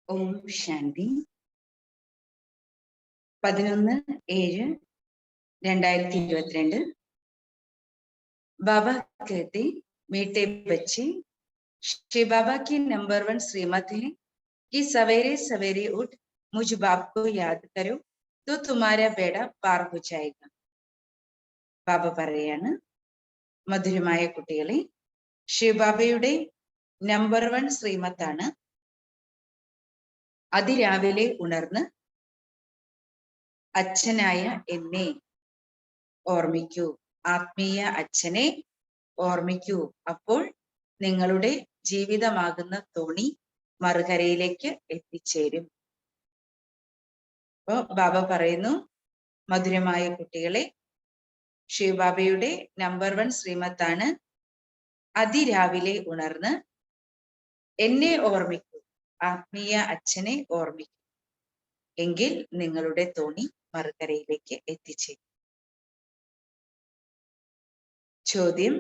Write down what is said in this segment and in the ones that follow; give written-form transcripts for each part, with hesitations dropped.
ओम शांति 11/7/2022। बाबा कहते, मीठे बच्चे, श्री बाबा की नंबर 1 श्रीमत है कि सवेरे सवेरे उठ मुझ बाप को याद करो तो तुम्हारा बेड़ा पार हो जाएगा. ബാബ പറയാണ്, മധുരമായ കുട്ടികളെ, ശിവബാബയുടെ നമ്പർ 1 ശ്രീമത്താണ് അതിരാവിലെ ഉണർന്ന് അച്ഛനായ എന്നെ ഓർമ്മിക്കൂ, ആത്മീയ അച്ഛനെ ഓർമ്മിക്കൂ. അപ്പോൾ നിങ്ങളുടെ ജീവിതമാകുന്ന തോണി മറുകരയിലേക്ക് എത്തിച്ചേരും. അപ്പോ ബാബ പറയുന്നു, മധുരമായ കുട്ടികളെ, ശിവബാബയുടെ നമ്പർ 1 ശ്രീമത്താണ് അതിരാവിലെ ഉണർന്ന് എന്നെ ഓർമ്മിക്കൂ, ആത്മീയ അച്ഛനെ ഓർമ്മിക്കൂ. എങ്കിൽ നിങ്ങളുടെ തോണി മറുകരയിലേക്ക് എത്തിച്ചേരും. ചോദ്യം,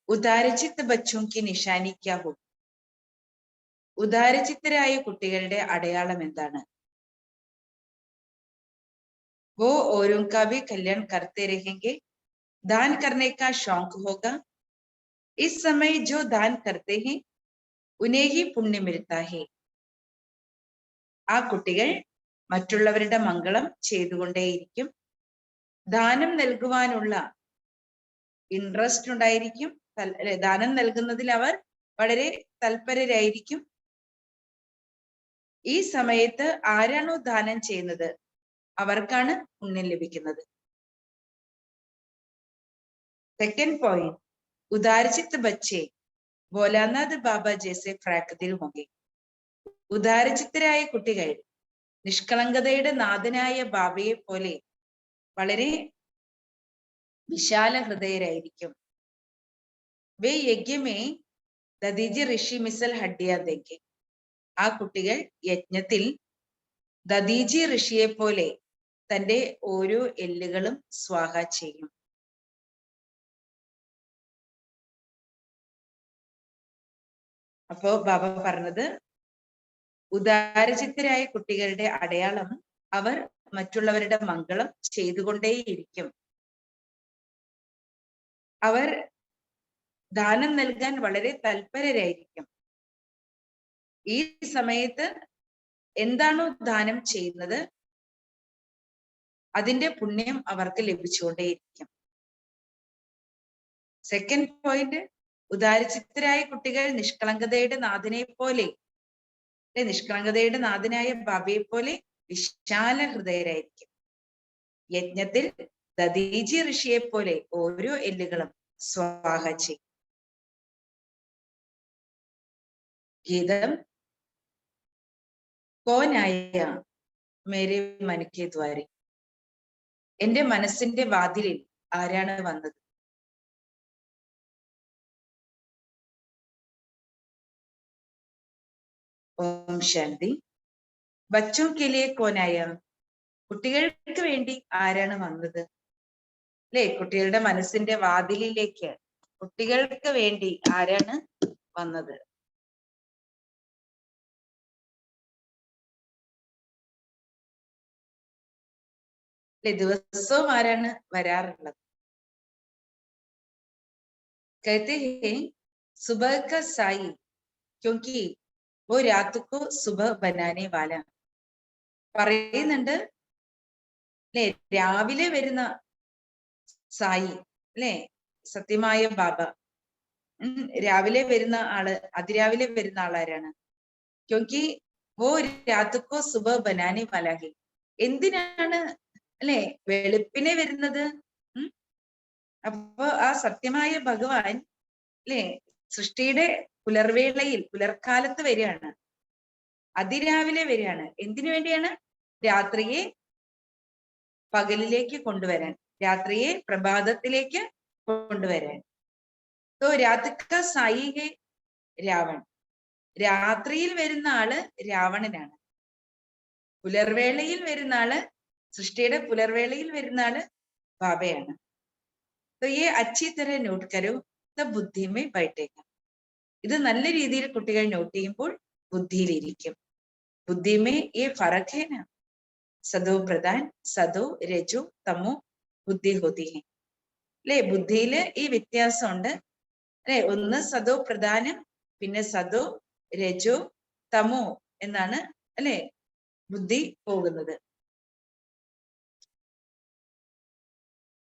ഉദാരചിത്ത് ബച്ചോं की निशानी क्या हो? ഉദാരചിത്തരായ കുട്ടികളുടെ അടയാളം എന്താണ്? वो औरों का भी कल्याण करते रहेंगे, दान करने का शौक होगा. इस समय जो दान करते हैं उन्हें ही पुण्य मिलता है. ആ കുട്ടികൾ മറ്റുള്ളവരുടെ മംഗളം ചെയ്തുകൊണ്ടേയിരിക്കും. ദാനം നൽകുവാനുള്ള ഇൻട്രസ്റ്റ് ഉണ്ടായിരിക്കും. ദാനം നൽകുന്നതിൽ അവർ വളരെ തൽപരരായിരിക്കും. ഈ സമയത്ത് ആരാണോ ദാനം ചെയ്യുന്നത് അവർക്കാണ് പുണ്യം ലഭിക്കുന്നത്. സെക്കൻഡ് പോയിന്റ്, ഉദാരചിത്ത് ബच्चे ഭോലാനാഥ് ബാബ ജैसे फ्रैक दिल होंगे. ഉദാരചിത്തരായ കുട്ടികൾ നിഷ്കളങ്കതയുടെ നാഥനായ ബാബയെ പോലെ വളരെ വിശാല ഹൃദയരായിരിക്കും. വേ യജ്ഞമേ ദദീജി ഋഷി മിസൽ ഹഡ്ഡിയ ദേങ്കെ. ആ കുട്ടികൾ യജ്ഞത്തിൽ ദദീജി ഋഷിയെ പോലെ തന്റെ ഓരോ എല്ലുകളും സ്വാഹ ചെയ്യും. അപ്പോ ബാബ പറഞ്ഞത്, ഉദാരചിത്തരായ കുട്ടികളുടെ അടയാളം അവർ മറ്റുള്ളവരുടെ മംഗളം ചെയ്തുകൊണ്ടേയിരിക്കും. അവർ ദാനം നൽകാൻ വളരെ തൽപരരായിരിക്കും. ഈ സമയത്ത് എന്താണോ ദാനം ചെയ്യുന്നത് അതിന്റെ പുണ്യം അവർക്ക് ലഭിച്ചുകൊണ്ടേയിരിക്കും. സെക്കൻഡ് പോയിന്റ്, ഉദാരചിത്തരായ കുട്ടികൾ നിഷ്കളങ്കതയുടെ നാഥനെ പോലെ, നിഷ്കളങ്കതയുടെ നാഥനായ ബാബയെ പോലെ വിശാല ഹൃദയരായിരിക്കും. യജ്ഞത്തിൽ ദദീജി ഋഷിയെ പോലെ ഓരോ എല്ലുകളും സ്വാഹ ചെയ്യും. ഗീതം, കോനായ മേരെ മനക്കെ ദ്വാരി. എന്റെ മനസ്സിന്റെ വാതിലിൽ ആരാണ് വന്നത്? ഓം ശാന്തി. ബच्चों के लिए കോനായ, കുട്ടികൾക്ക് വേണ്ടി ആരാണ് വന്നത്? അല്ലെ, കുട്ടികളുടെ മനസ്സിന്റെ വാതിലിലേക്ക് കുട്ടികൾക്ക് വേണ്ടി ആരാണ് വന്നത്? ദിവസവും ആരാണ് വരാറുള്ളത്? कहते हैं सुबह का साई क्योंकि वो रात को सुबह बनाने वाला. പറയുന്നുണ്ട് അല്ലെ, രാവിലെ വരുന്ന സായി, അല്ലെ, സത്യമായ ബാബ. രാവിലെ വരുന്ന ആള്, അതിരാവിലെ വരുന്ന ആളാരാണ്? ക്യോങ്കി വോ രാത് കോ സുബഹ് ബനാനെ വാലാ ഹെ. എന്തിനാണ് അല്ലെ വെളുപ്പിനെ വരുന്നത്? അപ്പൊ ആ സത്യമായ ഭഗവാൻ അല്ലെ സൃഷ്ടിയുടെ പുലർവേളയിൽ, പുലർക്കാലത്ത് വരികയാണ്, അതിരാവിലെ വരികയാണ്. എന്തിനു വേണ്ടിയാണ്? രാത്രിയെ പകലിലേക്ക് കൊണ്ടുവരാൻ, രാത്രിയെ പ്രഭാതത്തിലേക്ക് കൊണ്ടുവരാൻ. तो रात का साई है രാവൺ. രാത്രിയിൽ വരുന്ന ആള് രാവണനാണ്. പുലർവേളയിൽ വരുന്ന ആള്, സൃഷ്ടിയുടെ പുലർവേളയിൽ വരുന്ന ആള് ബാബയാണ്. तो ये अच्छी तरह നോട്ട് करो, तब बुद्धि में बैठेगा. ഇത് നല്ല രീതിയിൽ കുട്ടികൾ നോട്ട് ചെയ്യുമ്പോൾ ബുദ്ധിയിലിരിക്കും. बुद्धि में ये फर्क है ना, सदो प्रधान सदो രജോ തമോ ബുദ്ധി होती है അല്ലെ. ബുദ്ധിയില് ഈ വ്യത്യാസമുണ്ട് അല്ലെ. ഒന്ന് സദോ പ്രധാനം, പിന്നെ സദോ രജോ തമോ എന്നാണ് അല്ലെ ബുദ്ധി പോകുന്നത്.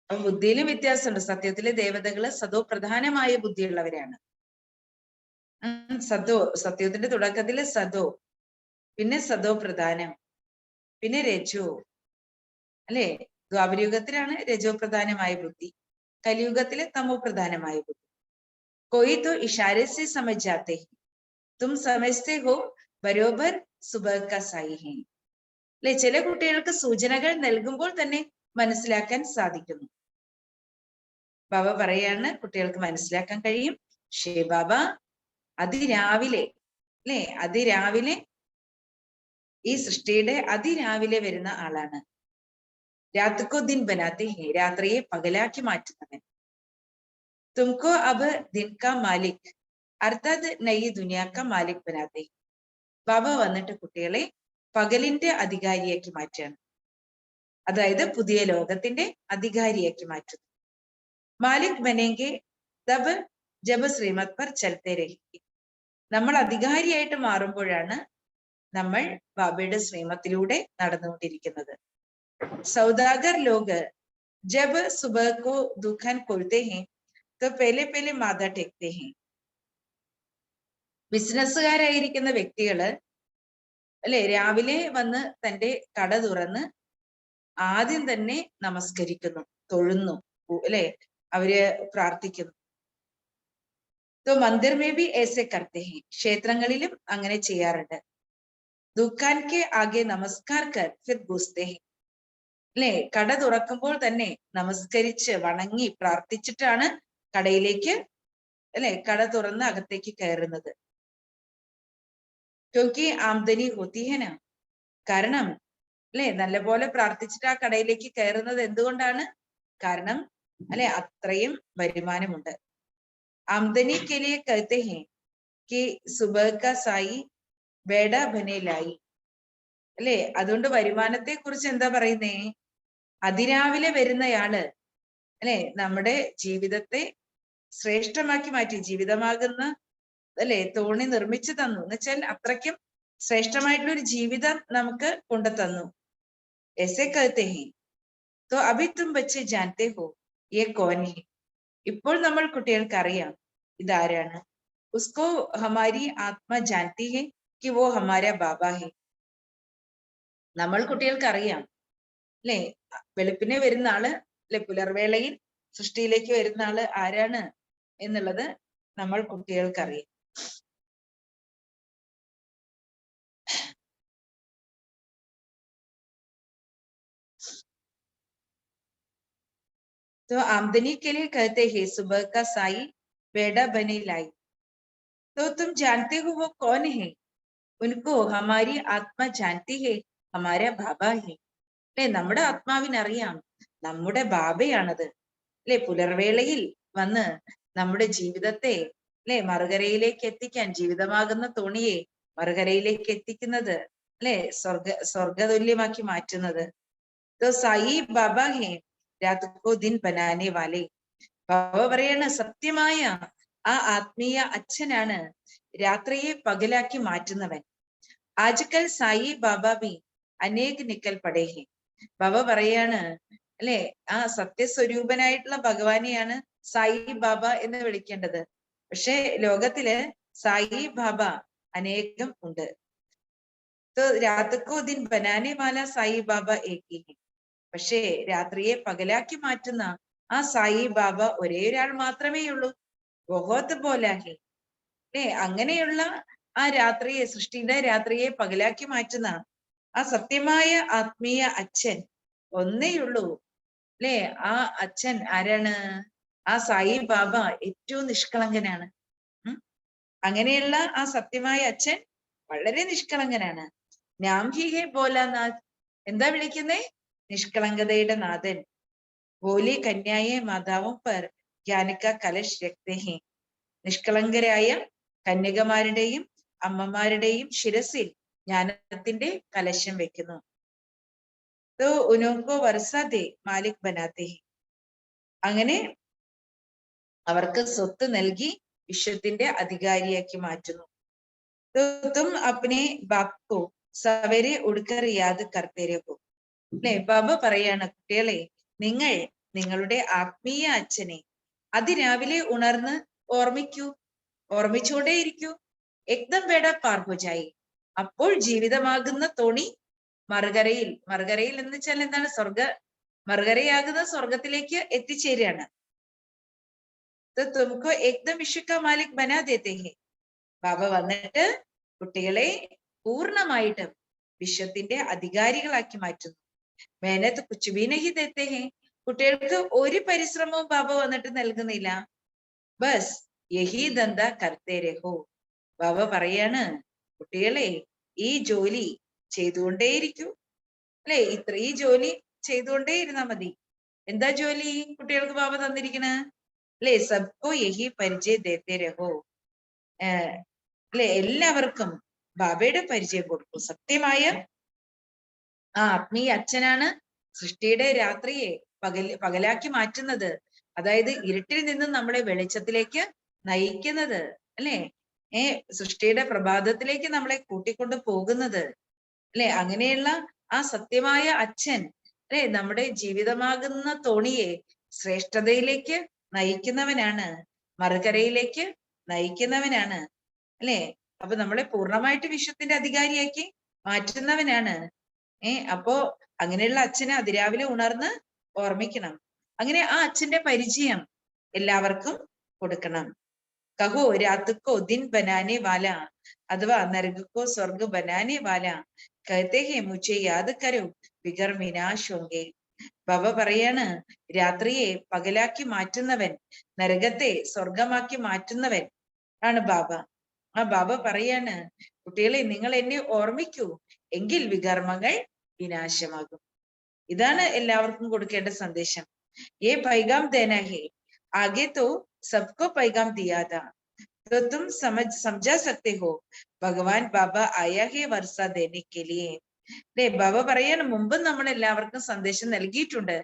അപ്പൊ ബുദ്ധിയിലും വ്യത്യാസമുണ്ട്. സത്യത്തിലെ ദേവതകള് സദോ പ്രധാനമായ ബുദ്ധിയുള്ളവരാണ്. സദോ, സത്യത്തിന്റെ തുടക്കത്തില് സദോ, പിന്നെ സദോ പ്രധാനം, പിന്നെ രജോ അല്ലെ. ദ്വാപരയുഗത്തിലാണ് രജോ പ്രധാനമായ ബുദ്ധി, കലിയുഗത്തിലെ തമോ പ്രധാനമായ ബുദ്ധി. कोई तो इशारे से समझ जाते हैं, तुम समझते हो बरोबर सुबह का साई है അല്ലെ. ചില കുട്ടികൾക്ക് സൂചനകൾ നൽകുമ്പോൾ തന്നെ മനസ്സിലാക്കാൻ സാധിക്കുന്നു. ബാബ പറയാണ് കുട്ടികൾക്ക് മനസ്സിലാക്കാൻ കഴിയും. ഷേ ബാബ അതിരാവിലെ അല്ലെ, അതിരാവിലെ ഈ സൃഷ്ടിയുടെ അതിരാവിലെ വരുന്ന ആളാണ്. രാത്രിക്കോ ദിൻ ബനാത്തെ ഹേ, രാത്രിയെ പകലാക്കി മാറ്റുന്നവൻ. തുംകോ അബ് ദിൻ കാ മാലിക് അർത്ഥാത് നയി ദുനിയാ കാ മാലിക് ബനാത്തെ. ബാബ വന്നിട്ട് കുട്ടികളെ പകലിന്റെ അധികാരിയാക്കി മാറ്റാണ്, അതായത് പുതിയ ലോകത്തിന്റെ അധികാരിയാക്കി മാറ്റുന്നു. മാലിക് ബനേങ്കെ തബ് ജബ് ശ്രീമത് പർ ചലത്തെ രഹേംഗെ. നമ്മൾ അധികാരിയായിട്ട് മാറുമ്പോഴാണ് നമ്മൾ ബാബയുടെ ശ്രീമത്തിലൂടെ നടന്നുകൊണ്ടിരിക്കുന്നത്. സൗദാഗർ ലോഗ് ജബ് സുബഹ കോ ദുഖാൻ खोलते हैं तो पहले पहले माथा टेकते हैं. ബിസിനസ്സുകാരായിരിക്കുന്ന വ്യക്തികള് അല്ലെ രാവിലെ വന്ന് തന്റെ കട തുറന്ന് ആദ്യം തന്നെ നമസ്കരിക്കുന്നു, തൊഴുന്നു അല്ലെ, അവര് പ്രാർത്ഥിക്കുന്നു. तो मंदिर में भी ऐसे करते हैं, ക്ഷേത്രങ്ങളിലും അങ്ങനെ ചെയ്യാറുണ്ട്. ദുക്കാൻ കെ ആകെ നമസ്കാർ കർ ഫിർ ഘുസ്തെ ഹെ അല്ലെ. കട തുറക്കുമ്പോൾ തന്നെ നമസ്കരിച്ച് വണങ്ങി പ്രാർത്ഥിച്ചിട്ടാണ് കടയിലേക്ക് അല്ലെ, കട തുറന്ന് അകത്തേക്ക് കയറുന്നത്. ക്യോങ്കി ആംദനി ഹോത്തി ഹെ നാ, കാരണം അല്ലെ നല്ലപോലെ പ്രാർത്ഥിച്ചിട്ട് ആ കടയിലേക്ക് കയറുന്നത് എന്തുകൊണ്ടാണ്? കാരണം അല്ലെ അത്രയും വരുമാനമുണ്ട്. ആംദനി കെ ലിയെ കഹത്തെ ഹെ കി സുബഹ കാ സായി ബേഡ ബനെ ലായി അല്ലെ. അതുകൊണ്ട് വരുമാനത്തെ കുറിച്ച് എന്താ പറയുന്നേ? അതിരാവിലെ വരുന്നയാള് അല്ലെ നമ്മുടെ ജീവിതത്തെ ശ്രേഷ്ഠമാക്കി മാറ്റി, ജീവിതമാകുന്ന അല്ലെ തോണി നിർമ്മിച്ചു തന്നു എന്ന് വെച്ചാൽ അത്രയ്ക്കും ശ്രേഷ്ഠമായിട്ടുള്ള ഒരു ജീവിതം നമുക്ക് കൊണ്ടു തന്നു. ऐसे कहते हैं तो अभी तुम बच्चे जानते हो ये कौन है. ഇപ്പോൾ നമ്മൾ കുട്ടികൾക്ക് അറിയാം ഇതാരാണ്. उसको हमारी आत्मा जानती है कि वो हमारा बाबा है. നമ്മൾ കുട്ടികൾക്ക് അറിയാം അല്ലെ വെളുപ്പിനെ വരുന്ന ആള് അല്ലെ, പുലർവേളയിൽ സൃഷ്ടിയിലേക്ക് വരുന്ന ആള് ആരാണ് എന്നുള്ളത് നമ്മൾ കുട്ടികൾക്ക് അറിയാം. तो आमदनी के लिए कहते हैं सुबह का साई बेड़ा बने लाई. तो तुम जानते हो वो कौन है. उनको हमारी आत्मा जानती है हमारा बाबा है അല്ലെ. നമ്മുടെ ആത്മാവിനറിയാം നമ്മുടെ ബാബയാണത് അല്ലെ. പുലർവേളയിൽ വന്ന് നമ്മുടെ ജീവിതത്തെ അല്ലെ മറുകരയിലേക്ക് എത്തിക്കാൻ, ജീവിതമാകുന്ന തോണിയെ മറുകരയിലേക്ക് എത്തിക്കുന്നത് അല്ലെ, സ്വർഗതുല്യമാക്കി മാറ്റുന്നത്. तो साई बाबा है രാത് കോ ദിൻ ബനാനെ വാലെ. ബാബ പറയാണ് സത്യമായ ആ ആത്മീയ അച്ഛനാണ് രാത്രിയെ പകലാക്കി മാറ്റുന്നവൻ. ആജ്കൽ സായി ബാബ ബി അനേക് നിക്കൽ പടേ ഹെ. ബാബ പറയാണ് അല്ലെ ആ സത്യസ്വരൂപനായിട്ടുള്ള ഭഗവാനെയാണ് സായി ബാബ എന്ന് വിളിക്കേണ്ടത്. പക്ഷെ ലോകത്തില് സായി ബാബ അനേകം ഉണ്ട്. तो रात को दिन बनाने वाला साई बाबा एक ही है. പക്ഷേ രാത്രിയെ പകലാക്കി മാറ്റുന്ന ആ സായി ബാബ ഒരേ ഒരാൾ മാത്രമേ ഉള്ളൂ. ബഹുത് ബോലാഹി അല്ലെ. അങ്ങനെയുള്ള ആ രാത്രിയെ, സൃഷ്ടിയുടെ രാത്രിയെ പകലാക്കി മാറ്റുന്ന ആ സത്യമായ ആത്മീയ അച്ഛൻ ഒന്നേയുള്ളൂ അല്ലെ. ആ അച്ഛൻ ആരാണ്? ആ സായി ബാബ ഏറ്റവും നിഷ്കളങ്കനാണ്. അങ്ങനെയുള്ള ആ സത്യമായ അച്ഛൻ വളരെ നിഷ്കളങ്കനാണ്. നാം ഹി ഹേ ഭോലാനാഥ്. എന്താ വിളിക്കുന്നേ? നിഷ്കളങ്കതയുടെ നാഥൻ. ഭോലി കന്യായെ മാതാവും പർ ജ്ഞാനിക്ക കലശ് രക്തേ ഹേ. നിഷ്കളങ്കരായ കന്യകമാരുടെയും അമ്മമാരുടെയും ശിരസിൽ ജ്ഞാനത്തിന്റെ കലശം വെക്കുന്നു. तो उनको वर्षा दे मालिक बनाते हैं. അങ്ങനെ അവർക്ക് സ്വത്ത് നൽകി വിശ്വത്തിന്റെ അധികാരിയാക്കി മാറ്റുന്നു. तो तुम अपने बाप को सवेरे उड़कर याद करते रहो. അല്ലെ, ബാബ പറയാണ്, കുട്ടികളെ, നിങ്ങൾ നിങ്ങളുടെ ആത്മീയ അച്ഛനെ അതിരാവിലെ ഉണർന്ന് ഓർമ്മിക്കൂ, ഓർമ്മിച്ചുകൊണ്ടേയിരിക്കൂ. എക്ദം വേട പാർഹുജായി, അപ്പോൾ ജീവിതമാകുന്ന തോണി മറുകരയിൽ, മറുകരയിൽ എന്ന് വെച്ചാൽ എന്താണ്, മറുകരയാകുന്ന സ്വർഗത്തിലേക്ക് എത്തിച്ചേരുകയാണ്. തുംകോ ഏകദം വിശ്വ കാ മാലിക് ബനാ ദേത്തെ ഹെ. ബാബ വന്നിട്ട് കുട്ടികളെ പൂർണ്ണമായിട്ടും വിശ്വത്തിന്റെ അധികാരികളാക്കി മാറ്റുന്നു. മേനത്ത് കുച്ചുബി നഹി ദേത്തെ ഹെ. കുട്ടികൾക്ക് ഒരു പരിശ്രമവും ബാബ വന്നിട്ട് നൽകുന്നില്ല. ബസ് യഹി ദന്ത കർത്തേ രഹോ. ബാബ പറയാണ്, കുട്ടികളെ ഈ ജോലി ചെയ്തുകൊണ്ടേയിരിക്കൂ. അല്ലെ, ഈ ജോലി ചെയ്തുകൊണ്ടേ ഇരുന്നാ മതി. എന്താ ജോലി കുട്ടികൾക്ക് ബാബ തന്നിരിക്കണ? അല്ലെ, സബ്കോ യഹി പരിചയ ദേത്തെ രഹോ. അല്ലെ, എല്ലാവർക്കും ബാബയുടെ പരിചയം കൊടുക്കൂ. സത്യമായ ആ ആത്മീയ അച്ഛനാണ് സൃഷ്ടിയുടെ രാത്രിയെ പകലാക്കി മാറ്റുന്നത്. അതായത് ഇരുട്ടിൽ നിന്നും നമ്മളെ വെളിച്ചത്തിലേക്ക് നയിക്കുന്നത്. അല്ലെ, സൃഷ്ടിയുടെ പ്രഭാതത്തിലേക്ക് നമ്മളെ കൂട്ടിക്കൊണ്ട് പോകുന്നത്. അല്ലെ, അങ്ങനെയുള്ള ആ സത്യമായ അച്ഛൻ അല്ലെ നമ്മുടെ ജീവിതമാകുന്ന തോണിയെ ശ്രേഷ്ഠതയിലേക്ക് നയിക്കുന്നവനാണ്, മറുകരയിലേക്ക് നയിക്കുന്നവനാണ്. അല്ലെ, അപ്പൊ നമ്മളെ പൂർണ്ണമായിട്ട് വിശ്വത്തിന്റെ അധികാരിയാക്കി മാറ്റുന്നവനാണ്. അപ്പോ അങ്ങനെയുള്ള അച്ഛനെ അതിരാവിലെ ഉണർന്ന് ഓർമ്മിക്കണം. അങ്ങനെ ആ അച്ഛന്റെ പരിചയം എല്ലാവർക്കും കൊടുക്കണം. കഹോ രാത്തുക്കോ ദിൻ ബനാനെ വാല, അഥവാ നരകക്കോ സ്വർഗ ബനാനെ വാല കഹത്തെ ഹെ മുझे യാദ് കരോ ബിഗർ വിനാശ് ഹോംഗെ. ബാബ പറയാണ്, രാത്രിയെ പകലാക്കി മാറ്റുന്നവൻ, നരകത്തെ സ്വർഗമാക്കി മാറ്റുന്നവൻ ആണ് ബാബ. ആ ബാബ പറയാണ്, കുട്ടികളെ നിങ്ങൾ എന്നെ ഓർമ്മിക്കൂ, എങ്കിൽ വികർമ്മങ്ങൾ വിനാശമാകും. ഇതാണ് എല്ലാവർക്കും കൊടുക്കേണ്ട സന്ദേശം. ये पैगाम देना है, आगे तो सबको पैगाम दिया था, तो तुम समझा सकते हो ഭഗവാൻ ബാബ ആയാ ഹേ വർഷ देने के लिए. അല്ലെ, ബാബ പറയാണ്, മുമ്പ് നമ്മൾ എല്ലാവർക്കും സന്ദേശം നൽകിയിട്ടുണ്ട്,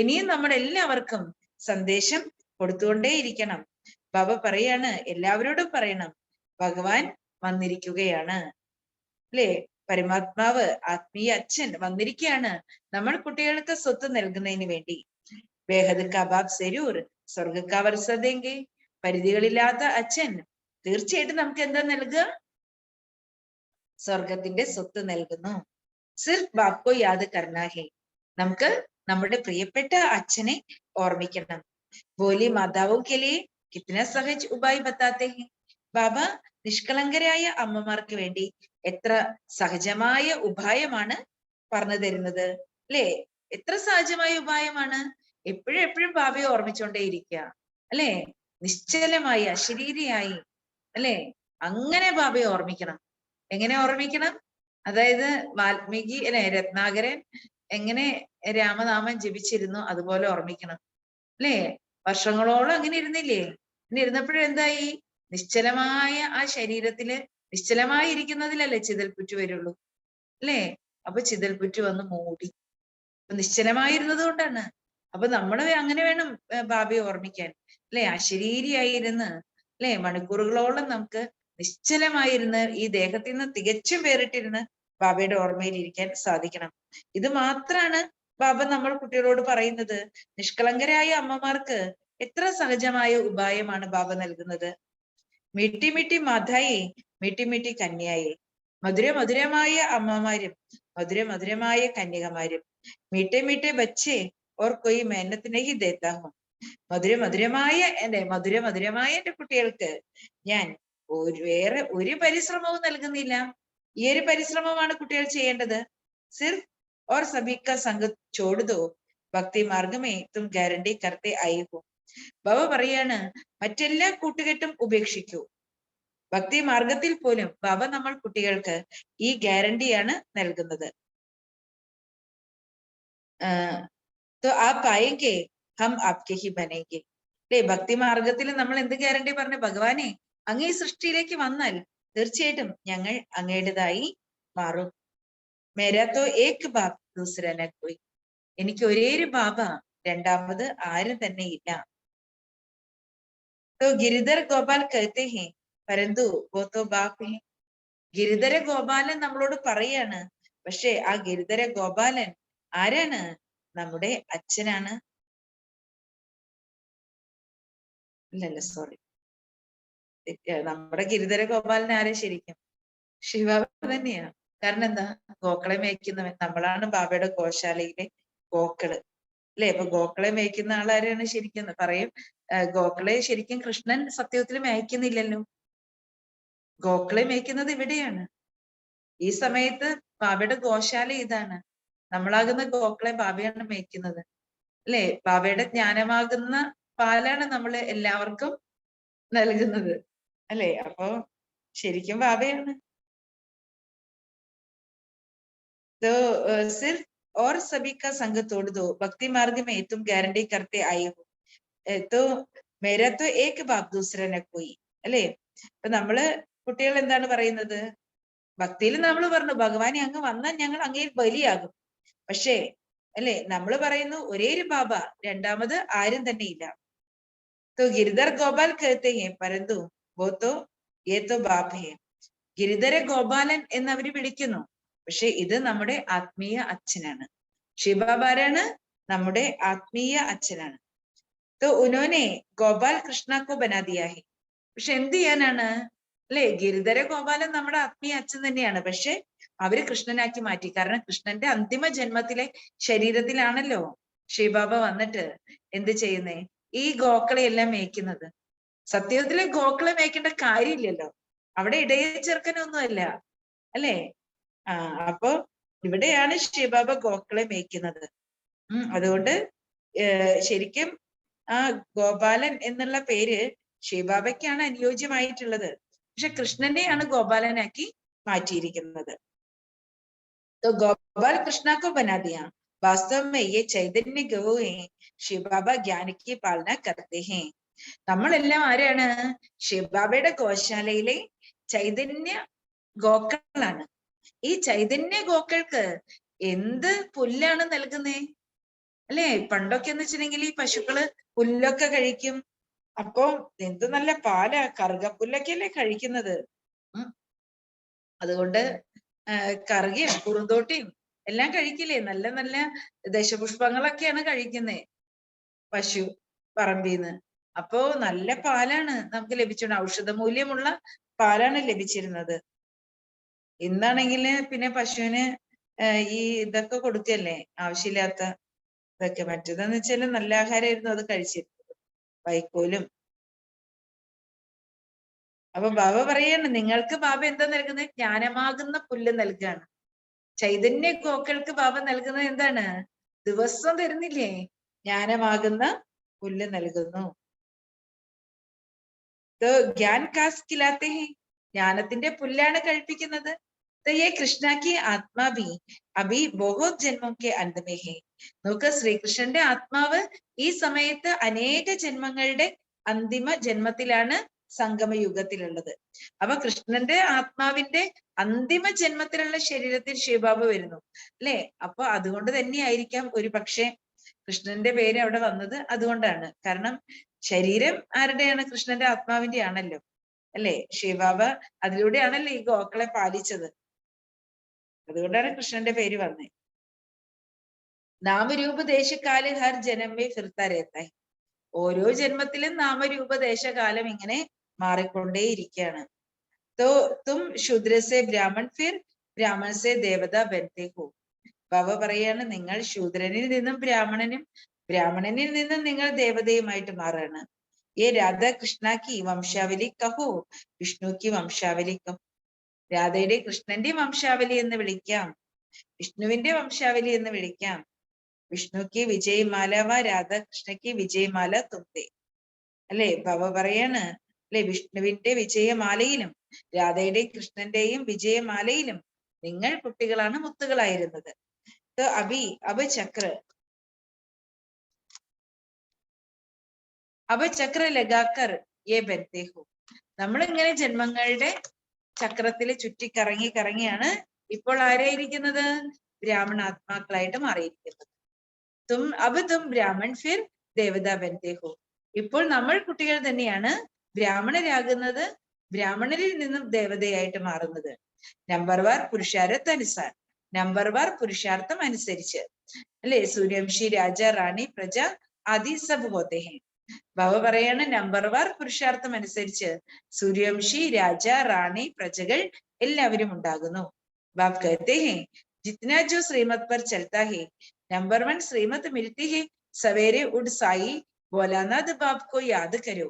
ഇനിയും നമ്മൾ എല്ലാവർക്കും സന്ദേശം കൊടുത്തുകൊണ്ടേയിരിക്കണം. ബാബ പറയാണ്, എല്ലാവരോടും പറയണം, ഭഗവാൻ വന്നിരിക്കുകയാണ്. അല്ലെ, പരമാത്മാവ് ആത്മീയ അച്ഛൻ വന്നിരിക്കുകയാണ് നമ്മൾ കുട്ടികൾക്ക് സ്വത്ത് നൽകുന്നതിന് വേണ്ടി. ബേഹദ് കബാബ് സെരൂർ സ്വർഗ വർഷതെങ്കിൽ, പരിധികളില്ലാത്ത അച്ഛൻ തീർച്ചയായിട്ടും നമുക്ക് എന്താ നൽകുക? സ്വർഗത്തിന്റെ സ്വത്ത് നൽകുന്നു. സിർഫ് ബാപ്കോ യാദ് കർനാ ഹെ. നമുക്ക് നമ്മുടെ പ്രിയപ്പെട്ട അച്ഛനെ ഓർമ്മിക്കണം. ബോലി മാതാവോ കെ ലിയെ കിത്ന സഹജ് ഉപായ് ബത്താത്തെ ഹെ. ബാബ നിഷ്കളങ്കരായ അമ്മമാർക്ക് വേണ്ടി എത്ര സഹജമായ ഉപായമാണ് പറഞ്ഞു തരുന്നത്. അല്ലെ, എത്ര സഹജമായ ഉപായമാണ്. എപ്പോഴും ബാബയെ ഓർമ്മിച്ചുകൊണ്ടേയിരിക്കുക. അല്ലെ, നിശ്ചലമായി അശരീരിയായി, അല്ലെ, അങ്ങനെ ബാബയെ ഓർമ്മിക്കണം. എങ്ങനെ ഓർമ്മിക്കണം? അതായത് വാൽമീകി അല്ലെ രത്നാകരൻ എങ്ങനെ രാമനാമം ജപിച്ചിരുന്നു അതുപോലെ ഓർമ്മിക്കണം. അല്ലെ, വർഷങ്ങളോളം അങ്ങനെ ഇരുന്നില്ലേ? ഇങ്ങനെ ഇരുന്നപ്പോഴെന്തായി? നിശ്ചലമായ ആ ശരീരത്തില് നിശ്ചലമായി ഇരിക്കുന്നതിലല്ലേ ചിതൽപുറ്റു വരുള്ളൂ. അല്ലെ, അപ്പൊ ചിതൽപുറ്റു വന്ന് മൂടി. നിശ്ചലമായിരുന്നത് കൊണ്ടാണ്. അപ്പൊ നമ്മള് അങ്ങനെ വേണം ബാബയെ ഓർമ്മിക്കാൻ. അല്ലെ, അശരീരിയായിരുന്ന്, അല്ലെ, മണിക്കൂറുകളോളം നമുക്ക് നിശ്ചലമായിരുന്ന് ഈ ദേഹത്തിൽ നിന്ന് തികച്ചും വേറിട്ടിരുന്ന് ബാബയുടെ ഓർമ്മയിൽ ഇരിക്കാൻ സാധിക്കണം. ഇത് മാത്രാണ് ബാബ നമ്മൾ കുട്ടികളോട് പറയുന്നത്. നിഷ്കളങ്കരായ അമ്മമാർക്ക് എത്ര സഹജമായ ഉപായമാണ് ബാബ നൽകുന്നത്. മിട്ടി മിട്ടി മാതായി മിട്ടി മിട്ടി കന്യായി. മധുരമായ അമ്മമാരും മധുരമായ കന്യകമാരും. മീട്ടെ മീട്ടെ ബച്ചേ ഓർ കൊയ് മെഹനത്ത് നഹി ദേത്താ ഹൂം. മധുരമായ എന്റെ കുട്ടികൾക്ക് ഞാൻ വേറെ ഒരു പരിശ്രമവും നൽകുന്നില്ല. ഈ ഒരു പരിശ്രമമാണ് കുട്ടികൾ ചെയ്യേണ്ടത്. സിർഫ് ഓർ സബീക സംഗത് ചോട് ദോ ഭക്തി മാർഗമേ തും ഗ്യാരണ്ടി കർത്തെ ആയി ഹോ. ബാബ പറയാണ്, മറ്റെല്ലാ കൂട്ടുകെട്ടും ഉപേക്ഷിക്കൂ. ഭക്തി മാർഗത്തിൽ പോലും ബാബ നമ്മൾ കുട്ടികൾക്ക് ഈ ഗ്യാരണ്ടിയാണ് നൽകുന്നത്. तो आप पाएंगे हम आपके ही बनेंगे. അല്ലെ, ഭക്തി മാർഗത്തിൽ നമ്മൾ എന്ത് ഗ്യാരണ്ടി പറഞ്ഞു? ഭഗവാനെ, അങ്ങേ സൃഷ്ടിയിലേക്ക് വന്നാൽ തീർച്ചയായിട്ടും ഞങ്ങൾ അങ്ങയുടേതായി മാറും. മേരാ തോ ഏക് ബാപ് ദൂസര ന കോയി. എനിക്ക് ഒരേ ഒരു ബാബ, രണ്ടാമത് ആരും തന്നെ ഇല്ല. तो गिरिधर गोपाल कहते हैं परंतु वो तो बाप है. ഗിരിധര ഗോപാലൻ നമ്മളോട് പറയാണ്, പക്ഷെ ആ ഗിരിധര ഗോപാലൻ ആരാണ്? നമ്മുടെ അച്ഛനാണ്. ഇല്ലല്ല, സോറി, നമ്മുടെ ഗിരിധര ഗോപാലൻ ആരെ ശരിക്കും? ശിവബാബ തന്നെയാണ്. കാരണം എന്താ? ഗോക്കളെ മേയ്ക്കുന്നവൻ. നമ്മളാണ് ബാബയുടെ ഗോശാലയിലെ ഗോക്കള്, അല്ലെ? അപ്പൊ ഗോക്കളെ മേയ്ക്കുന്ന ആളാരാണ് ശരിക്കും? പറയും, ഗോക്കളെ ശരിക്കും കൃഷ്ണൻ സത്യത്തിൽ മേയ്ക്കുന്നില്ലല്ലോ. ഗോക്കളെ മേയ്ക്കുന്നത് ഇവിടെയാണ്. ഈ സമയത്ത് ബാബയുടെ ഗോശാല ഇതാണ്. നമ്മളാകുന്ന ഗോക്കളെ ബാബയാണ് മേയ്ക്കുന്നത്, അല്ലെ? ബാബയുടെ ജ്ഞാനമാകുന്ന പാലാണ് നമ്മൾ എല്ലാവർക്കും നൽകുന്നത്, അല്ലെ? അപ്പൊ ശരിക്കും ബാബയാണ്. तो सिर्फ और सभी का संग तोड़ दो, भक्ति मार्ग में तुम गारंटी करते आए हो. तो मेरा तो एक बाप दूसरा न कोई, അല്ലെ? ഇപ്പൊ നമ്മള് കുട്ടികൾ എന്താണ് പറയുന്നത്? ഭക്തിയിൽ നമ്മൾ പറഞ്ഞു, ഭഗവാനെ അങ്ങ് വന്നാൽ ഞങ്ങൾ അങ്ങേ ബലിയാകും. പക്ഷേ അല്ലെ, നമ്മൾ പറയുന്നു ഒരേ ഒരു ബാബ, രണ്ടാമത് ആരും തന്നെ ഇല്ല. तो गिरधर गोपाल कहते हैं परंतु वो तो ये तो बाप है. ഗിരിധര ഗോപാലൻ എന്നവര് വിളിക്കുന്നു, പക്ഷെ ഇത് നമ്മുടെ ആത്മീയ അച്ഛനാണ്. ശിവബാബ ആരാണ്? നമ്മുടെ ആത്മീയ അച്ഛനാണ്. तो उन्होंने गोपाल कृष्णा को बना दिया है. പക്ഷെ എന്ത് ചെയ്യാനാണ്, അല്ലെ? ഗിരിധര ഗോപാലൻ നമ്മുടെ ആത്മീയ അച്ഛൻ തന്നെയാണ്, പക്ഷെ അവര് കൃഷ്ണനാക്കി മാറ്റി. കാരണം കൃഷ്ണന്റെ അന്തിമ ജന്മത്തിലെ ശരീരത്തിലാണല്ലോ ശിവബാബ വന്നിട്ട് എന്ത് ചെയ്യുന്നേ? ഈ ഗോക്കളെ എല്ലാം മേയ്ക്കുന്നത്. സത്യത്തിലെ ഗോക്കളെ മേയ്ക്കേണ്ട കാര്യമില്ലല്ലോ, അവിടെ ഇടയ ചെറുക്കനൊന്നുമല്ല, അല്ലെ? അപ്പൊ ഇവിടെയാണ് ശിവബാബ ഗോക്കളെ മേയ്ക്കുന്നത്. അതുകൊണ്ട് ശരിക്കും ആ ഗോപാലൻ എന്നുള്ള പേര് ശിവബാബയ്ക്കാണ് അനുയോജ്യമായിട്ടുള്ളത്, പക്ഷെ കൃഷ്ണനെയാണ് ഗോപാലനാക്കി മാറ്റിയിരിക്കുന്നത്. तो गोपाल कृष्णा को बना दिया. वास्तव में ये चैतन्य गो हैं, ശിവബാബ ज्ञान की पालना करते हैं. നമ്മളെല്ലാം ആരാണ്? ശിവബാബയുടെ ഗോശാലയിലെ ചൈതന്യ ഗോക്കളാണ്. ഈ ചൈതന്യ ഗോക്കൾക്ക് എന്ത് പുല്ലാണ് നൽകുന്നേ, അല്ലെ? പണ്ടൊക്കെ എന്ന് വെച്ചിട്ടുണ്ടെങ്കിൽ ഈ പശുക്കള് പുല്ലൊക്കെ കഴിക്കും. അപ്പൊ എന്ത് നല്ല പാലാ, കറുകപ്പുല്ലൊക്കെയല്ലേ കഴിക്കുന്നത്. അതുകൊണ്ട് കറുകയും കുറുന്തോട്ടിയും എല്ലാം കഴിക്കില്ലേ? നല്ല നല്ല ദശപുഷ്പങ്ങളൊക്കെയാണ് കഴിക്കുന്നേ പശു പറമ്പിന്ന്. അപ്പോ നല്ല പാലാണ് നമുക്ക് ലഭിച്ചിരുന്നത്, ഔഷധമൂല്യമുള്ള പാലാണ് ലഭിച്ചിരുന്നത്. ഇന്നാണെങ്കിൽ പിന്നെ പശുവിന് ഈ ഇതൊക്കെ കൊടുക്കല്ലേ, ആവശ്യമില്ലാത്ത ഇതൊക്കെ. മറ്റേതെന്ന് വെച്ചാൽ നല്ല ആഹാരമായിരുന്നു അത് കഴിച്ചിരുന്നത്, വൈക്കോലും. അപ്പൊ ബാബ പറയാണ്, നിങ്ങൾക്ക് ബാബ എന്താ നൽകുന്നത്? ജ്ഞാനമാകുന്ന പുല്ല് നൽകുകയാണ്. ചൈതന്യ ഗോക്കൾക്ക് ബാബ നൽകുന്നത് എന്താണ്? ദിവസം തരുന്നില്ലേ? ജ്ഞാനമാകുന്ന പുല്ല് നൽകുന്നു. ജ്ഞാൻ കാസ് കിലാത്തെ ഹേ, ജ്ഞാനത്തിന്റെ പുല്ലാണ് കഴിപ്പിക്കുന്നത്. കൃഷ്ണക്ക് ആത്മാവി അഭി ബഹുത് ജന്മം കെ അന്തമേ ഹേ. നോക്ക്, ശ്രീകൃഷ്ണന്റെ ആത്മാവ് ഈ സമയത്ത് അനേക ജന്മങ്ങളുടെ അന്തിമ ജന്മത്തിലാണ്, സംഗമയുഗത്തിലുള്ളത്. അപ്പൊ കൃഷ്ണന്റെ ആത്മാവിന്റെ അന്തിമ ജന്മത്തിലുള്ള ശരീരത്തിൽ ശിവബാബ വരുന്നു, അല്ലെ? അപ്പൊ അതുകൊണ്ട് തന്നെയായിരിക്കാം ഒരു പക്ഷെ കൃഷ്ണന്റെ പേര് അവിടെ വന്നത്. അതുകൊണ്ടാണ്. കാരണം ശരീരം ആരുടെയാണ്? കൃഷ്ണന്റെ ആത്മാവിന്റെ ആണല്ലോ, അല്ലെ? ശിവബാബ അതിലൂടെയാണല്ലോ ഈ ഗോക്കളെ പാലിച്ചത്. അതുകൊണ്ടാണ് കൃഷ്ണന്റെ പേര് വന്നത്. നാമരൂപദേശകാല ഹർ ജനമേ ഫിർത്താ രഹതാ ഹൈ. ഓരോ ജന്മത്തിലും നാമരൂപദേശകാലം ഇങ്ങനെ മാറിക്കൊണ്ടേയിരിക്കുകയാണ്. तो तुम शूद्र से ब्राह्मण फिर ब्राह्मण से देवता बनते हो. ബാബ പറയാണ്, നിങ്ങൾ ശൂദ്രനിൽ നിന്നും ബ്രാഹ്മണനും, ബ്രാഹ്മണനിൽ നിന്നും നിങ്ങൾ ദേവതയുമായിട്ട് മാറാണ്. ये राधा कृष्णा की वंशावली कहो, विष्णु की वंशावली कहो. രാധയുടെ കൃഷ്ണന്റെ വംശാവലി എന്ന് വിളിക്കാം, വിഷ്ണുവിന്റെ വംശാവലി എന്ന് വിളിക്കാം. വിഷ്ണുക്ക് വിജയമാല വ രാധ കൃഷ്ണക്ക് വിജയമാല തുമ്പേ, അല്ലെ? ബാബ പറയാണ്, അല്ലെ? വിഷ്ണുവിന്റെ വിജയമാലയിലും രാധയുടെയും കൃഷ്ണന്റെയും വിജയമാലയിലും നിങ്ങൾ കുട്ടികളാണ് മുത്തുകളായിരുന്നത്. അബ് ചക്ര ലഗാക്കർ യേ ബൻതേ ഹോ. നമ്മളിങ്ങനെ ജന്മങ്ങളുടെ ചക്രത്തിൽ ചുറ്റി കറങ്ങിയാണ് ഇപ്പോൾ ആരായിരിക്കുന്നത്? ബ്രാഹ്മണാത്മാക്കളായിട്ട് മാറിയിരിക്കുന്നത്. തും ബ്രാഹ്മൺ ഫിർ ദേവതാ ബൻതേ ഹോ. ഇപ്പോൾ നമ്മൾ കുട്ടികൾ തന്നെയാണ് ബ്രാഹ്മണരാകുന്നത്, ബ്രാഹ്മണരിൽ നിന്നും ദേവതയായിട്ട് മാറുന്നത്. നമ്പർ വാർ പുരുഷാരത്ത് അനുസാർ, നമ്പർ വാർ പുരുഷാർത്ഥം അനുസരിച്ച് അല്ലെ. സൂര്യവംശി രാജ റാണി പ്രജ ആദി സബ് ഹോത്തെ ഹെ. ബാബ പറയാണ് നമ്പർ വാർ പുരുഷാർത്ഥം അനുസരിച്ച് സൂര്യവംശി രാജ റാണി പ്രജകൾ എല്ലാവരും ഉണ്ടാകുന്നു. ബാബ് കഹത്തെ ഹെ ജിത്നാ ജോ ശ്രീമത് പർ ചലതാ ഹെ, നമ്പർ 1 ശ്രീമത് മിൽത്തി ഹെ, സവേരെ ഉഡ് സായി ഭോലാനാഥ് ബാബ് കോ യാദ് കരോ.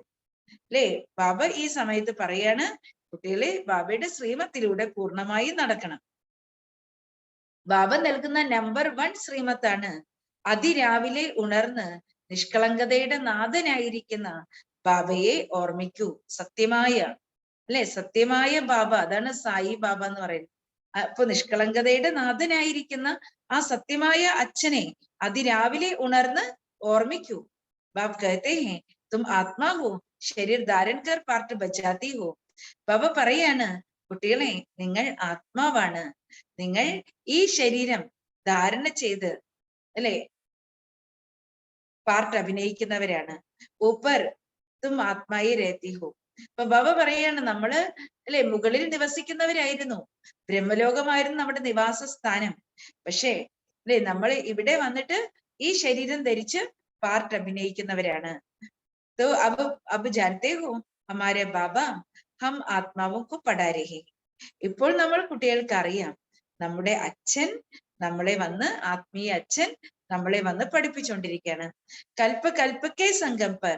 അല്ലേ, ബാബ ഈ സമയത്ത് പറയാണ് കുട്ടികളെ ബാബയുടെ ശ്രീമത്തിലൂടെ പൂർണ്ണമായി നടക്കണം. ബാബ നൽകുന്ന നമ്പർ 1 ശ്രീമത്താണ്. അതിരാവിലെ ഉണർന്ന് നിഷ്കളങ്കതയുടെ നാഥനായിരിക്കുന്ന ബാബയെ ഓർമ്മിക്കൂ. സത്യമായ അല്ലെ, സത്യമായ ബാബ, അതാണ് സായി ബാബ എന്ന് പറയുന്നത്. അപ്പൊ നിഷ്കളങ്കതയുടെ നാഥനായിരിക്കുന്ന ആ സത്യമായ അച്ഛനെ അതിരാവിലെ ഉണർന്ന് ഓർമ്മിക്കൂ. ബാബ് കഹത്തെ ഹെ തും ആത്മാ ഹോ, ശരീർ ധാരൺ കർ പാർട്ട് ബജാത്തി ഹോ. ബാബ പറയാണ് കുട്ടികളെ, നിങ്ങൾ ആത്മാവാണ്, നിങ്ങൾ ഈ ശരീരം ധാരണ ചെയ്ത് അല്ലെ പാർട്ട് അഭിനയിക്കുന്നവരാണ്. ഊപ്പർ തും ആത്മായി രേത്തി ഹോ. അപ്പൊ ബാബ പറയാണ് നമ്മള് അല്ലെ മുകളിൽ നിവസിക്കുന്നവരായിരുന്നു, ബ്രഹ്മലോകമായിരുന്നു നമ്മുടെ നിവാസ സ്ഥാനം. പക്ഷേ അല്ലെ നമ്മൾ ഇവിടെ വന്നിട്ട് ഈ ശരീരം ധരിച്ച് പാർട്ട് അഭിനയിക്കുന്നവരാണ്. तो अब जानते हो हमारे बाबा हम ആത്മാവും को पढ़ा रहे. ഇപ്പോൾ നമ്മൾ കുട്ടികൾക്ക് അറിയാം, നമ്മുടെ അച്ഛൻ നമ്മളെ വന്ന്, ആത്മീയ അച്ഛൻ നമ്മളെ വന്ന് പഠിപ്പിച്ചുകൊണ്ടിരിക്കുകയാണ്. കൽപ്പ കൽപ്പക്കെ സംഗം പർ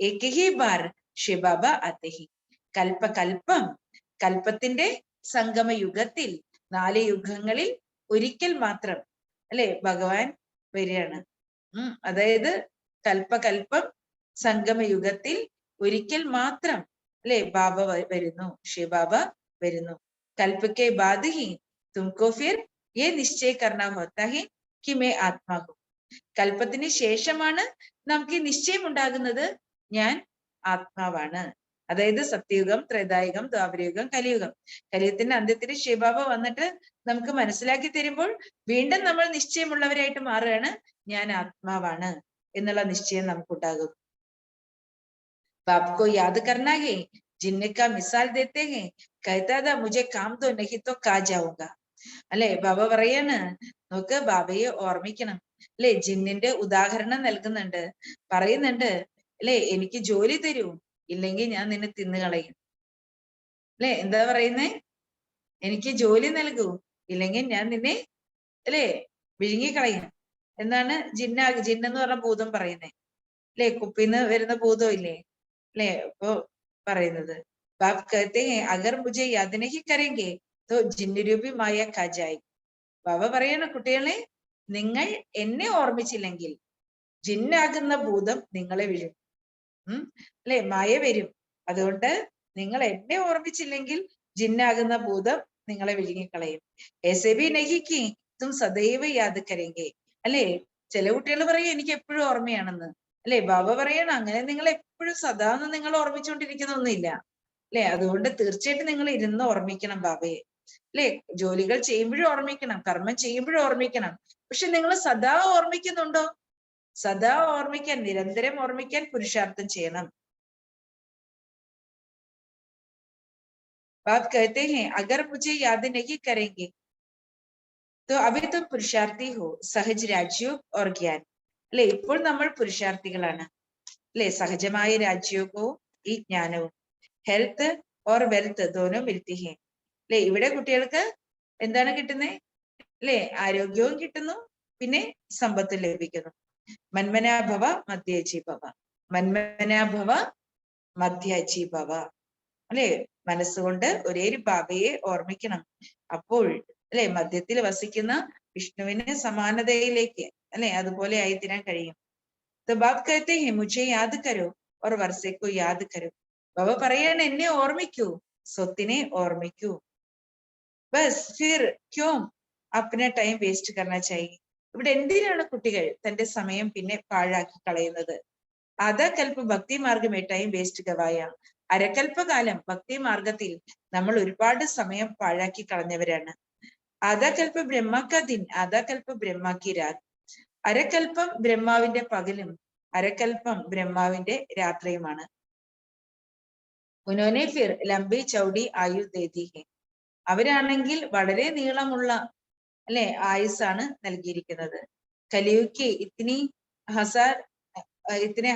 ഏക് ഹി ബാർ ശിവ ബാബ ആത്തെ ഹി. കൽപ്പം, കൽപ്പത്തിന്റെ സംഗമ യുഗത്തിൽ 4 യുഗങ്ങളിൽ ഒരിക്കൽ മാത്രം അല്ലെ ഭഗവാൻ വരികയാണ്. അതായത് കൽപ്പം സംഗമ യുഗത്തിൽ ഒരിക്കൽ മാത്രം അല്ലെ ബാബ വരുന്നു, ശിവബാബ വരുന്നു. കൽപ്പക്കെ ബാദ് ഹി തുംകോ ഫിർ യേ നിശ്ചയ കർണ ഹോത്താ ഹെ കി മേ ആത്മാ ഹൂം. കൽപ്പത്തിന് ശേഷമാണ് നമുക്ക് ഈ നിശ്ചയം ഉണ്ടാകുന്നത്, ഞാൻ ആത്മാവാണ്. അതായത് സത്യയുഗം, ത്രേതായുഗം, ദ്വാപരയുഗം, കലിയുഗം. കലിയുഗത്തിന്റെ അന്ത്യത്തിൽ ശിവബാബ വന്നിട്ട് നമുക്ക് മനസ്സിലാക്കി തരുമ്പോൾ വീണ്ടും നമ്മൾ നിശ്ചയമുള്ളവരായിട്ട് മാറുകയാണ്, ഞാൻ ആത്മാവാണ് എന്നുള്ള നിശ്ചയം നമുക്കുണ്ടാകും. बाप को याद करना है, जिन्ने का मिसाल देते हैं, कहता था मुझे काम तो नहीं तो का जाऊंगा. അല്ലെ, ബാബ പറയാണ് നോക്ക്, ബാബയെ ഓർമ്മിക്കണം അല്ലെ. ജിന്നിന്റെ ഉദാഹരണം നൽകുന്നുണ്ട്, പറയുന്നുണ്ട് അല്ലെ, എനിക്ക് ജോലി തരൂ, ഇല്ലെങ്കിൽ ഞാൻ നിന്നെ തിന്നുകളയും. അല്ലെ, എന്താ പറയുന്നേ? എനിക്ക് ജോലി നൽകൂ, ഇല്ലെങ്കിൽ ഞാൻ നിന്നെ അല്ലെ വിഴുങ്ങിക്കളയും എന്നാണ് ജിന്നെന്ന് പറഞ്ഞ ഭൂതം പറയുന്നേ. അല്ലെ, കുപ്പിന്ന് വരുന്ന ഭൂതം ഇല്ലേ അല്ലെ, ഇപ്പൊ പറയുന്നത്. ബാബ് കഹത്തെ ഹെ അഗർ മുझे याद नहीं करेंगे तो जिन्न रूपी മായ खा जाएगी. ബാബ പറയണ കുട്ടികളെ, നിങ്ങൾ എന്നെ ഓർമ്മിച്ചില്ലെങ്കിൽ ജിന്നാകുന്ന ഭൂതം നിങ്ങളെ വിഴുങ്ങും. അല്ലെ, മായ വരും. അതുകൊണ്ട് നിങ്ങൾ എന്നെ ഓർമ്മിച്ചില്ലെങ്കിൽ ജിന്നാകുന്ന ഭൂതം നിങ്ങളെ വിഴുങ്ങിക്കളയും. ऐसे भी नहीं कि तुम सदैव याद करेंगे. അല്ലെ, ചില കുട്ടികൾ പറയും എനിക്ക് എപ്പോഴും ഓർമ്മയാണെന്ന്. അല്ലെ, ബാബ പറയണം അങ്ങനെ നിങ്ങൾ എപ്പോഴും സദാ നിങ്ങൾ ഓർമ്മിച്ചുകൊണ്ടിരിക്കുന്നൊന്നുമില്ല അല്ലെ. അതുകൊണ്ട് തീർച്ചയായിട്ടും നിങ്ങൾ ഇരുന്ന് ഓർമ്മിക്കണം ബാബയെ. അല്ലെ, ജോലികൾ ചെയ്യുമ്പോഴും ഓർമ്മിക്കണം, കർമ്മം ചെയ്യുമ്പോഴും ഓർമ്മിക്കണം. പക്ഷെ നിങ്ങൾ സദാ ഓർമ്മിക്കുന്നുണ്ടോ? സദാ ഓർമ്മിക്കാൻ, നിരന്തരം ഓർമ്മിക്കാൻ പുരുഷാർത്ഥം ചെയ്യണം. ബാബ് കഹത്തെ ഹെ അഗർ മുझे याद नहीं करेंगे तो अभी तुम പുരുഷാർത്ഥി ഹോ, സഹജ് രാജ്യോഗ് ഓർ ജ്ഞാൻ. അല്ലെ, ഇപ്പോൾ നമ്മൾ പുരുഷാർത്ഥികളാണ് അല്ലെ. സഹജമായ രാജ്യോഗവും ഈ ജ്ഞാനവും. ഹെൽത്ത് ഓർ വെൽത്ത് ദോനോ മിൽത്തി ഹെ. അല്ലെ, ഇവിടെ കുട്ടികൾക്ക് എന്താണ് കിട്ടുന്നത്? അല്ലെ, ആരോഗ്യവും കിട്ടുന്നു, പിന്നെ സമ്പത്തും ലഭിക്കുന്നു. മന്മനാഭവ മധ്യാജി ഭവ, മന്മനാഭവ മധ്യാജി ഭവ. അല്ലെ, മനസ്സുകൊണ്ട് ഒരേ ഒരു ബാബയെ ഓർമ്മിക്കണം. അപ്പോൾ അല്ലെ മധ്യത്തിൽ വസിക്കുന്ന വിഷ്ണുവിന് സമാനതയിലേക്ക് അല്ലെ അതുപോലെ ആയിത്തീരാൻ കഴിയും. तो बाप कहते हैं मुझे याद करो और वर्षे को याद करो. ബാബ പറയാണ് എന്നെ ഓർമ്മിക്കൂ, സ്വത്തിനെ ഓർമ്മിക്കൂ. ബസ് ഫിർ ക്യോं अपना टाइम वेस्ट करना चाहिए. ഇവിടെ എന്തിനാണ് കുട്ടികൾ തന്റെ സമയം പിന്നെ പാഴാക്കി കളയുന്നത്? ആധാ കൽപ്പ് ഭക്തി മാർഗമേ ടൈം വേസ്റ്റ് ഗവായ. അരക്കൽപ്പകാലം ഭക്തി മാർഗത്തിൽ നമ്മൾ ഒരുപാട് സമയം പാഴാക്കി കളഞ്ഞവരാണ്. ആധാ കൽപ്പ ബ്രഹ്മ കാ ദിൻ ആധാ കൽപ്പ ബ്രഹ്മ കി രാത്. അരക്കൽപ്പം ബ്രഹ്മാവിന്റെ പകലും അരക്കൽപ്പം ബ്രഹ്മാവിന്റെ രാത്രിയുമാണ്. ഉനോനെ ഫിർ ലംബി ചൗടി ആയു ദേതി ഹെ. അവരാണെങ്കിൽ വളരെ നീളമുള്ള അല്ലെ ആയുസ്സാണ് നൽകിയിരിക്കുന്നത്. കലിയുഗി ഇത്തിനി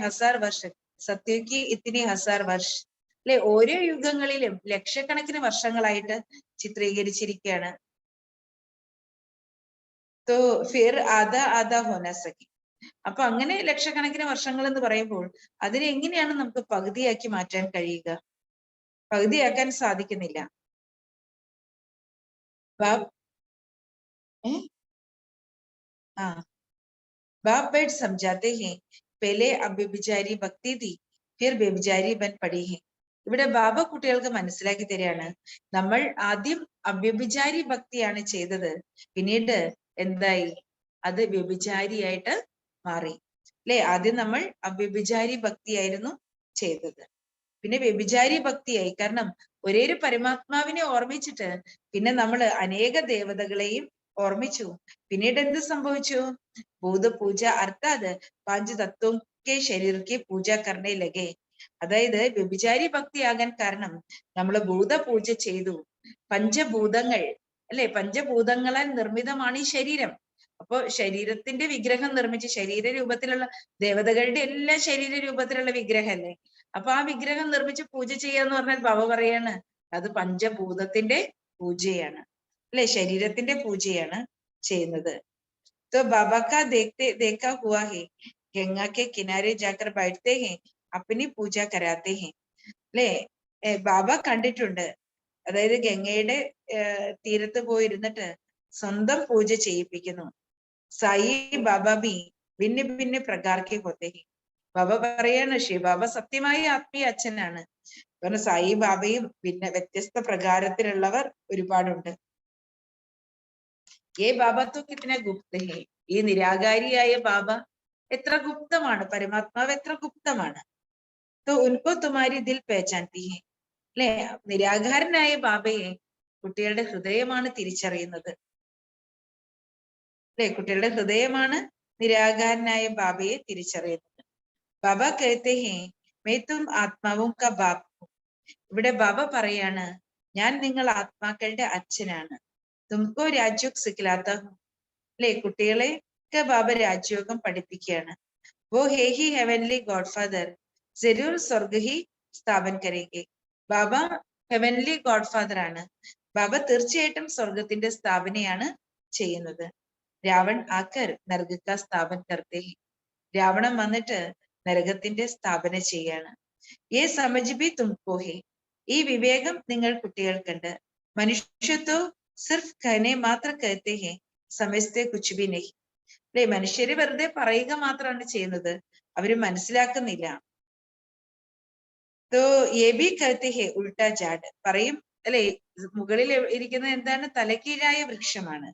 ഹസാർ വർഷ, സത്യയുഗി ഇത്തിനി ഹസാർ വർഷ. അല്ലെ ഓരോ യുഗങ്ങളിലും ലക്ഷക്കണക്കിന് വർഷങ്ങളായിട്ട് ചിത്രീകരിച്ചിരിക്കുകയാണ്. തോ ഫിർ ആധാ ആധാ ഹോന സകി. അപ്പൊ അങ്ങനെ ലക്ഷക്കണക്കിന് വർഷങ്ങൾ എന്ന് പറയുമ്പോൾ അതിനെ എങ്ങനെയാണ് നമുക്ക് പകുതിയാക്കി മാറ്റാൻ കഴിയുക? പകുതിയാക്കാൻ സാധിക്കുന്നില്ല. बाप बैठ समझाते हैं पहले अव्यभिचारी भक्ति थी फिर व्यभिचारी बन पड़ी है. ഇവിടെ ബാബ കുട്ടികൾക്ക് മനസ്സിലാക്കി തരികയാണ്, നമ്മൾ ആദ്യം അവ്യഭിചാരി ഭക്തിയാണ് ചെയ്തത്, പിന്നീട് എന്തായി? അത് വ്യഭിചാരിയായിട്ട് മാറി. അല്ലെ, ആദ്യം നമ്മൾ അവ്യഭിചാരി ഭക്തിയായിരുന്നു ചെയ്തത്, പിന്നെ വ്യഭിചാരി ഭക്തിയായി. കാരണം ഒരേ ഒരു പരമാത്മാവിനെ ഓർമ്മിച്ചിട്ട് പിന്നെ നമ്മൾ അനേക ദേവതകളെയും ഓർമ്മിച്ചു. പിന്നീട് എന്ത് സംഭവിച്ചു? ഭൂതപൂജ അർത്ഥാത് പാഞ്ച് തത്വം കെ ശരീരക്കെ പൂജ കർണേ ലഗേ. അതായത് വ്യഭിചാരി ഭക്തിയാകാൻ കാരണം നമ്മൾ ഭൂതപൂജ ചെയ്തു. പഞ്ചഭൂതങ്ങൾ അല്ലെ, പഞ്ചഭൂതങ്ങളാൽ നിർമ്മിതമാണ് ഈ ശരീരം. അപ്പോ ശരീരത്തിന്റെ വിഗ്രഹം നിർമ്മിച്ച് ശരീര രൂപത്തിലുള്ള ദേവതകളുടെ എല്ലാം ശരീര രൂപത്തിലുള്ള വിഗ്രഹമല്ലേ. അപ്പൊ ആ വിഗ്രഹം നിർമ്മിച്ച് പൂജ ചെയ്യാന്ന് പറഞ്ഞാൽ ബാബ പറയാണ് അത് പഞ്ചഭൂതത്തിന്റെ പൂജയാണ്, അല്ലെ, ശരീരത്തിന്റെ പൂജയാണ് ചെയ്യുന്നത്. तो बाबा का देखा हुआ है, गंगा के किनारे जाकर बैठते हैं, अपनी पूजा कराते हैं. അല്ലെ, ബാബ കണ്ടിട്ടുണ്ട്, അതായത് ഗംഗയുടെ തീരത്ത് പോയിരുന്നിട്ട് സ്വന്തം പൂജ ചെയ്യിപ്പിക്കുന്നു. സായി ബാബ ബി ഭിന്ന ഭിന്ന പ്രകാർക്കെ ഹോത്തെ ഹെ. ബാബ പറയാണ് ശിവബാബ സത്യമായ ആത്മീയ അച്ഛനാണ്. കാരണം സായി ബാബയും പിന്നെ വ്യത്യസ്ത പ്രകാരത്തിലുള്ളവർ ഒരുപാടുണ്ട്. ഏ ബാബ തോ കിത്തന ഗുപ്ത ഹേ. ഈ നിരാകാരിയായ ബാബ എത്ര ഗുപ്തമാണ്, പരമാത്മാവ് എത്ര ഗുപ്തമാണ്. തോ ഉൻകോ തുമാരി ദിൽ പേച്ചാൻതി ഹേ. അല്ലെ, നിരാകാരനായ ബാബയെ കുട്ടികളുടെ ഹൃദയമാണ് തിരിച്ചറിയുന്നത്. അല്ലെ, കുട്ടികളുടെ ഹൃദയമാണ് നിരാകാരനായ ബാബയെ തിരിച്ചറിയുന്നത്. ബാബ കഹത്തെ ഹേ മേ തും ആത്മാവും കാ ബാപ്. ഇവിടെ ബാബ പറയാണ്, ഞാൻ നിങ്ങൾ ആത്മാക്കളുടെ അച്ഛനാണ്. തുംകോ രാജ്യോഗ് സിഖിലാത്ത ഹൂം. അല്ലെ, കുട്ടികളെ ബാബ രാജ്യോഗം പഠിപ്പിക്കുകയാണ്. വോ ഹേ ഹി ഹെവൻലി ഗോഡ് ഫാദർ ജരൂർ സ്വർഗ ഹി സ്ഥാപൻ കരേഗെ. ബാബ ഹെവൻലി ഗോഡ് ഫാദർ ആണ്. ബാബ തീർച്ചയായിട്ടും സ്വർഗത്തിന്റെ സ്ഥാപനയാണ് ചെയ്യുന്നത്. രാവൺ ആക്കർ നരക സ്ഥാപൻ കർത്തേ ഹി. രാവണൻ വന്നിട്ട് നരകത്തിന്റെ സ്ഥാപന ചെയ്യാണ്. ഏ സമജ് ബി തുംകോ ഹേ. ഈ വിവേകം നിങ്ങൾ കുട്ടികൾക്കുണ്ട്. മനുഷ്യത്വ സിർഫ് കഹനെ മാത്ര കഹത്തെ ഹേ സമസ്തേ കുച്ച് ബി നഹി. അല്ലെ, മനുഷ്യര് വെറുതെ പറയുക മാത്രമാണ് ചെയ്യുന്നത്, അവര് മനസ്സിലാക്കുന്നില്ല. തോ യേ ബി കഹത്തെ ഹേ ഉൾട്ടാ ജാഡ്. പറയും അല്ലെ, മുകളിൽ ഇരിക്കുന്നത് എന്താണ്? തലക്കീഴായ വൃക്ഷമാണ്.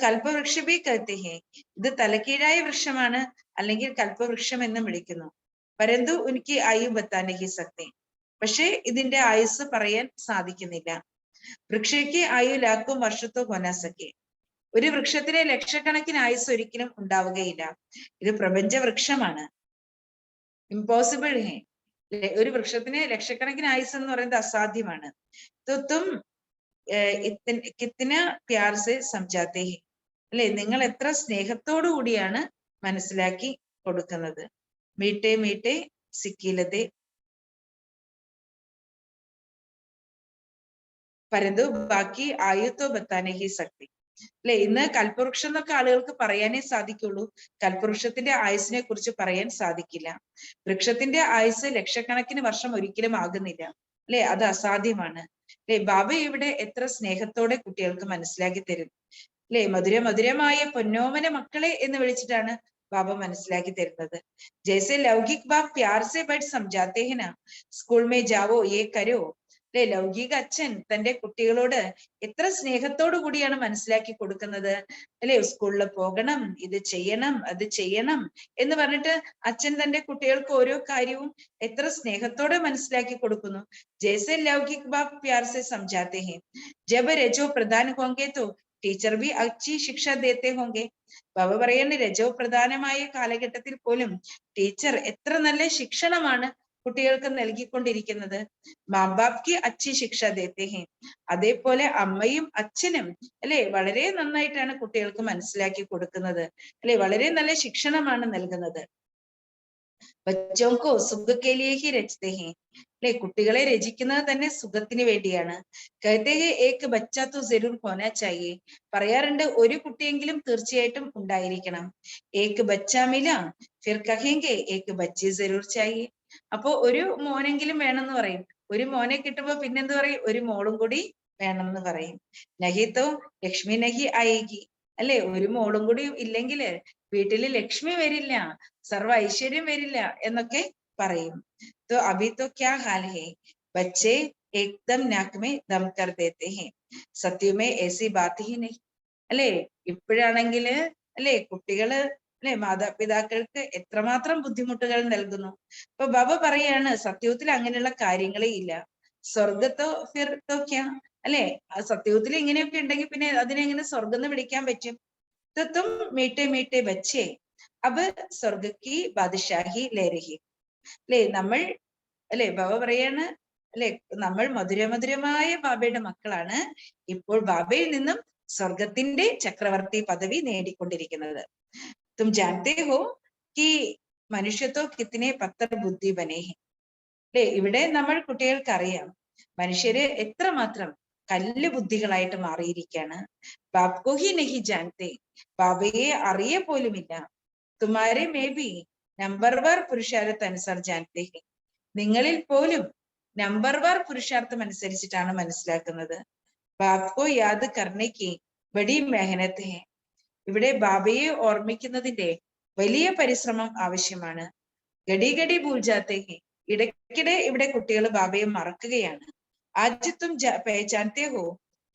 കൽപ്പവൃക്ഷ ബി കഹത്തെ ഹേ. ഇത് തലക്കീഴായ വൃക്ഷമാണ്, അല്ലെങ്കിൽ കൽപ്പവൃക്ഷം എന്നും വിളിക്കുന്നു. പരന്തു ഉനിക്ക് ആയു ബത്താൻ നഹി സക്തേ. പക്ഷെ ഇതിന്റെ ആയുസ് പറയാൻ സാധിക്കുന്നില്ല. വൃക്ഷയ്ക്ക് ആയു ലാഖും വർഷത്തോ ഹോനാസക്കെ. ഒരു വൃക്ഷത്തിന് ലക്ഷക്കണക്കിന് ആയുസ് ഒരിക്കലും ഉണ്ടാവുകയില്ല. ഇത് പ്രപഞ്ച വൃക്ഷമാണ്, ഇമ്പോസിബിൾ ഹേ. ഒരു വൃക്ഷത്തിന് ലക്ഷക്കണക്കിന് ആയുസ് എന്ന് പറയുന്നത് അസാധ്യമാണ്. തും കിത്തന പ്യാർ സെ സംജാത്തെ ഹേ. അല്ലെ, നിങ്ങൾ എത്ര സ്നേഹത്തോടു കൂടിയാണ് മനസ്സിലാക്കി കൊടുക്കുന്നത്. മീട്ടെ മീട്ടെ സിക്കിലതെ പരന്തു ബാക്കി ആയുത്തോ ബത്താനെ ഹി ശക്തി. അല്ലെ, ഇന്ന് കൽപ്പവൃക്ഷം എന്നൊക്കെ ആളുകൾക്ക് പറയാനേ സാധിക്കുള്ളൂ, കൽപ്പവൃക്ഷത്തിന്റെ ആയുസിനെ കുറിച്ച് പറയാൻ സാധിക്കില്ല. വൃക്ഷത്തിന്റെ ആയുസ് ലക്ഷക്കണക്കിന് വർഷം ഒരിക്കലും ആകുന്നില്ല. അല്ലെ, അത് അസാധ്യമാണ്. അല്ലെ, ബാബ ഇവിടെ എത്ര സ്നേഹത്തോടെ കുട്ടികൾക്ക് മനസ്സിലാക്കി തരുന്നു. അല്ലെ, മധുരമായ പൊന്നോമന മക്കളെ എന്ന് വിളിച്ചിട്ടാണ് ബാബ മനസ്സിലാക്കി തരുന്നത്. ജैसे लौकिक बाप प्यार से बैठ समझाते हैं ना, स्कूल में जाओ ये करो. അല്ലെ, ലൗകിക അച്ഛൻ തന്റെ കുട്ടികളോട് എത്ര സ്നേഹത്തോടു കൂടിയാണ് മനസ്സിലാക്കി കൊടുക്കുന്നത്. അല്ലെ, സ്കൂളിൽ പോകണം, ഇത് ചെയ്യണം, അത് ചെയ്യണം എന്ന് പറഞ്ഞിട്ട് അച്ഛൻ തന്റെ കുട്ടികൾക്ക് ഓരോ കാര്യവും എത്ര സ്നേഹത്തോടെ മനസ്സിലാക്കി കൊടുക്കുന്നു. ജैसे लौकिक बाप प्यार से समझाते हैं, जब रजो प्रधान होंगे तो ടീച്ചർ ബി അച്ചി ശിക്ഷ ദേത്തെ ഹോങ്കെ. ബാബ പറയുന്ന രജോ പ്രധാനമായ കാലഘട്ടത്തിൽ പോലും ടീച്ചർ എത്ര നല്ല ശിക്ഷണമാണ് കുട്ടികൾക്ക് നൽകിക്കൊണ്ടിരിക്കുന്നത്. മാബാപ്ക്ക് അച്ചി ശിക്ഷ ദേത്തെ ഹെ. അതേപോലെ അമ്മയും അച്ഛനും അല്ലെ വളരെ നന്നായിട്ടാണ് കുട്ടികൾക്ക് മനസ്സിലാക്കി കൊടുക്കുന്നത്, അല്ലെ വളരെ നല്ല ശിക്ഷണമാണ് നൽകുന്നത്. ബച്ചോങ്കോ സുഖക്കേലിയെ ഹി രചിതേ ഹെ. അല്ലെ കുട്ടികളെ രചിക്കുന്നത് തന്നെ സുഖത്തിന് വേണ്ടിയാണ്. കഹത്തെ ഹെ ഏക് ബച്ചാ തോ ജരൂർ ഹോനാ ചാഹിയേ. പറയാറുണ്ട് ഒരു കുട്ടിയെങ്കിലും തീർച്ചയായിട്ടും ഉണ്ടായിരിക്കണം. ഏക് ബച്ചാ മിലാ ഫിർ കഹേംഗെ ഏക് ബച്ചി ജരൂർ ചാഹിയേ. അപ്പോ ഒരു മോനെങ്കിലും വേണമെന്ന് പറയും. ഒരു മോനെ കിട്ടുമ്പോ പിന്നെന്ത് പറയും, ഒരു മോളും കൂടി വേണം എന്ന് പറയും. നഹിത്തോ ലക്ഷ്മി നഹി ആയേഗി. അല്ലെ ഒരു മോളും കൂടി ഇല്ലെങ്കിൽ വീട്ടില് ലക്ഷ്മി വരില്ല, സർവ ഐശ്വര്യം വരില്ല എന്നൊക്കെ പറയും. तो अभी तो क्या हाल है, बच्चे एकदम नाक में दम कर देते हैं, सत्य में ऐसी बात ही नहीं. അല്ലെ ഇപ്പോഴാണെങ്കില് അല്ലെ കുട്ടികള് അല്ലെ മാതാപിതാക്കൾക്ക് എത്രമാത്രം ബുദ്ധിമുട്ടുകൾ നൽകുന്നു. അപ്പൊ ബാബ പറയാണ് സത്യത്തിൽ അങ്ങനെയുള്ള കാര്യങ്ങളേ ഇല്ല. സ്വർഗത്തോ ഫിർത്തോ ക്യാ. അല്ലെ സത്യത്തിൽ ഇങ്ങനെയൊക്കെ ഉണ്ടെങ്കിൽ പിന്നെ അതിനെങ്ങനെ സ്വർഗം എന്ന് വിളിക്കാൻ പറ്റും. തും മീട്ടെ മീട്ടെ ബച്ചേ അബ് സ്വർഗ കി ബാദുഷാഹി ലേ രഹി. അല്ലെ നമ്മൾ അല്ലെ ബാബ പറയാണ് അല്ലെ നമ്മൾ മധുരമധുരമായ ബാബയുടെ മക്കളാണ്, ഇപ്പോൾ ബാബയിൽ നിന്നും സ്വർഗത്തിന്റെ ചക്രവർത്തി പദവി നേടിക്കൊണ്ടിരിക്കുന്നത്. തും ജാനത്തെ ഹോ കി മനുഷ്യത്തോ കിത്തിനെ പത്തർ ബുദ്ധി ബനേ ഹെ. അല്ലെ ഇവിടെ നമ്മൾ കുട്ടികൾക്ക് അറിയാം മനുഷ്യര് എത്രമാത്രം കല്ല് ബുദ്ധികളായിട്ട് മാറിയിരിക്കുകയാണ്. ബാപ്കോ ഹി നഹി ജാനത്തെ. ബാബയെ അറിയ പോലുമില്ല. തുമാരെ മേ ബി നമ്പർ വാർ പുരുഷാരത്ത് അനുസർ ജാനത്തെ ഹെ. നിങ്ങളിൽ പോലും നമ്പർ വാർ പുരുഷാർത്ഥം അനുസരിച്ചിട്ടാണ് മനസ്സിലാക്കുന്നത്. ബാപ്കോ യാദ് കർണയ്ക്ക് ബഡി മെഹനത്ത് ഹെ. ഇവിടെ ബാബയെ ഓർമ്മിക്കുന്നതിന്റെ വലിയ പരിശ്രമം ആവശ്യമാണ്. ഗഡി ഗഡി ഭൂൽ ജാത്തെ ഹെ. ഇടയ്ക്കിടെ ഇവിടെ കുട്ടികൾ ബാബയെ മറക്കുകയാണ്. ആജ് തും പഹചാനത്തെ ഹോ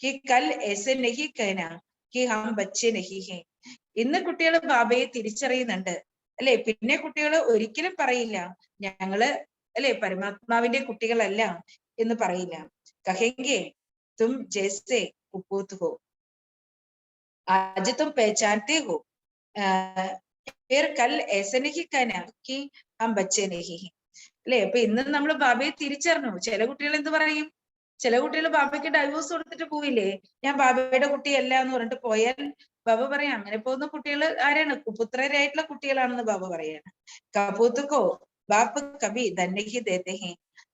കി കൽ ऐसे नहीं कहना कि हम बच्चे नहीं हैं. ഇന്ന് കുട്ടികൾ ബാബയെ തിരിച്ചറിയുന്നുണ്ട് അല്ലെ. പിന്നെ കുട്ടികൾ ഒരിക്കലും പറയില്ല ഞങ്ങള് അല്ലെ പരമാത്മാവിന്റെ കുട്ടികളല്ല എന്ന് പറയില്ല. കഹെങ്കെ തും ജैसे കുപ്പൂത്ത് ഹോ, ആജ് തും പഹചാനത്തെ ഹോ ഫിർ കൽ ऐसे नहीं कहना कि हम बच्चे नहीं हैं. അല്ലെ അപ്പൊ ഇന്ന് നമ്മൾ ബാബയെ തിരിച്ചറിഞ്ഞു. ചില കുട്ടികൾ എന്ത് പറയും, ചില കുട്ടികൾ ബാബയ്ക്ക് ഡൈവോഴ്സ് കൊടുത്തിട്ട് പോവില്ലേ, ഞാൻ ബാബയുടെ കുട്ടിയല്ല എന്ന് പറഞ്ഞിട്ട് പോയാൽ ബാബ പറയാം അങ്ങനെ പോകുന്ന കുട്ടികൾ ആരാണ്, കുപുത്രരായിട്ടുള്ള കുട്ടികളാണെന്ന് ബാബ പറയാണ്. കപൂത്തുക്കോ ബാപ്പ് കബി ധന്യഹി ദേത്തെ ഹെ.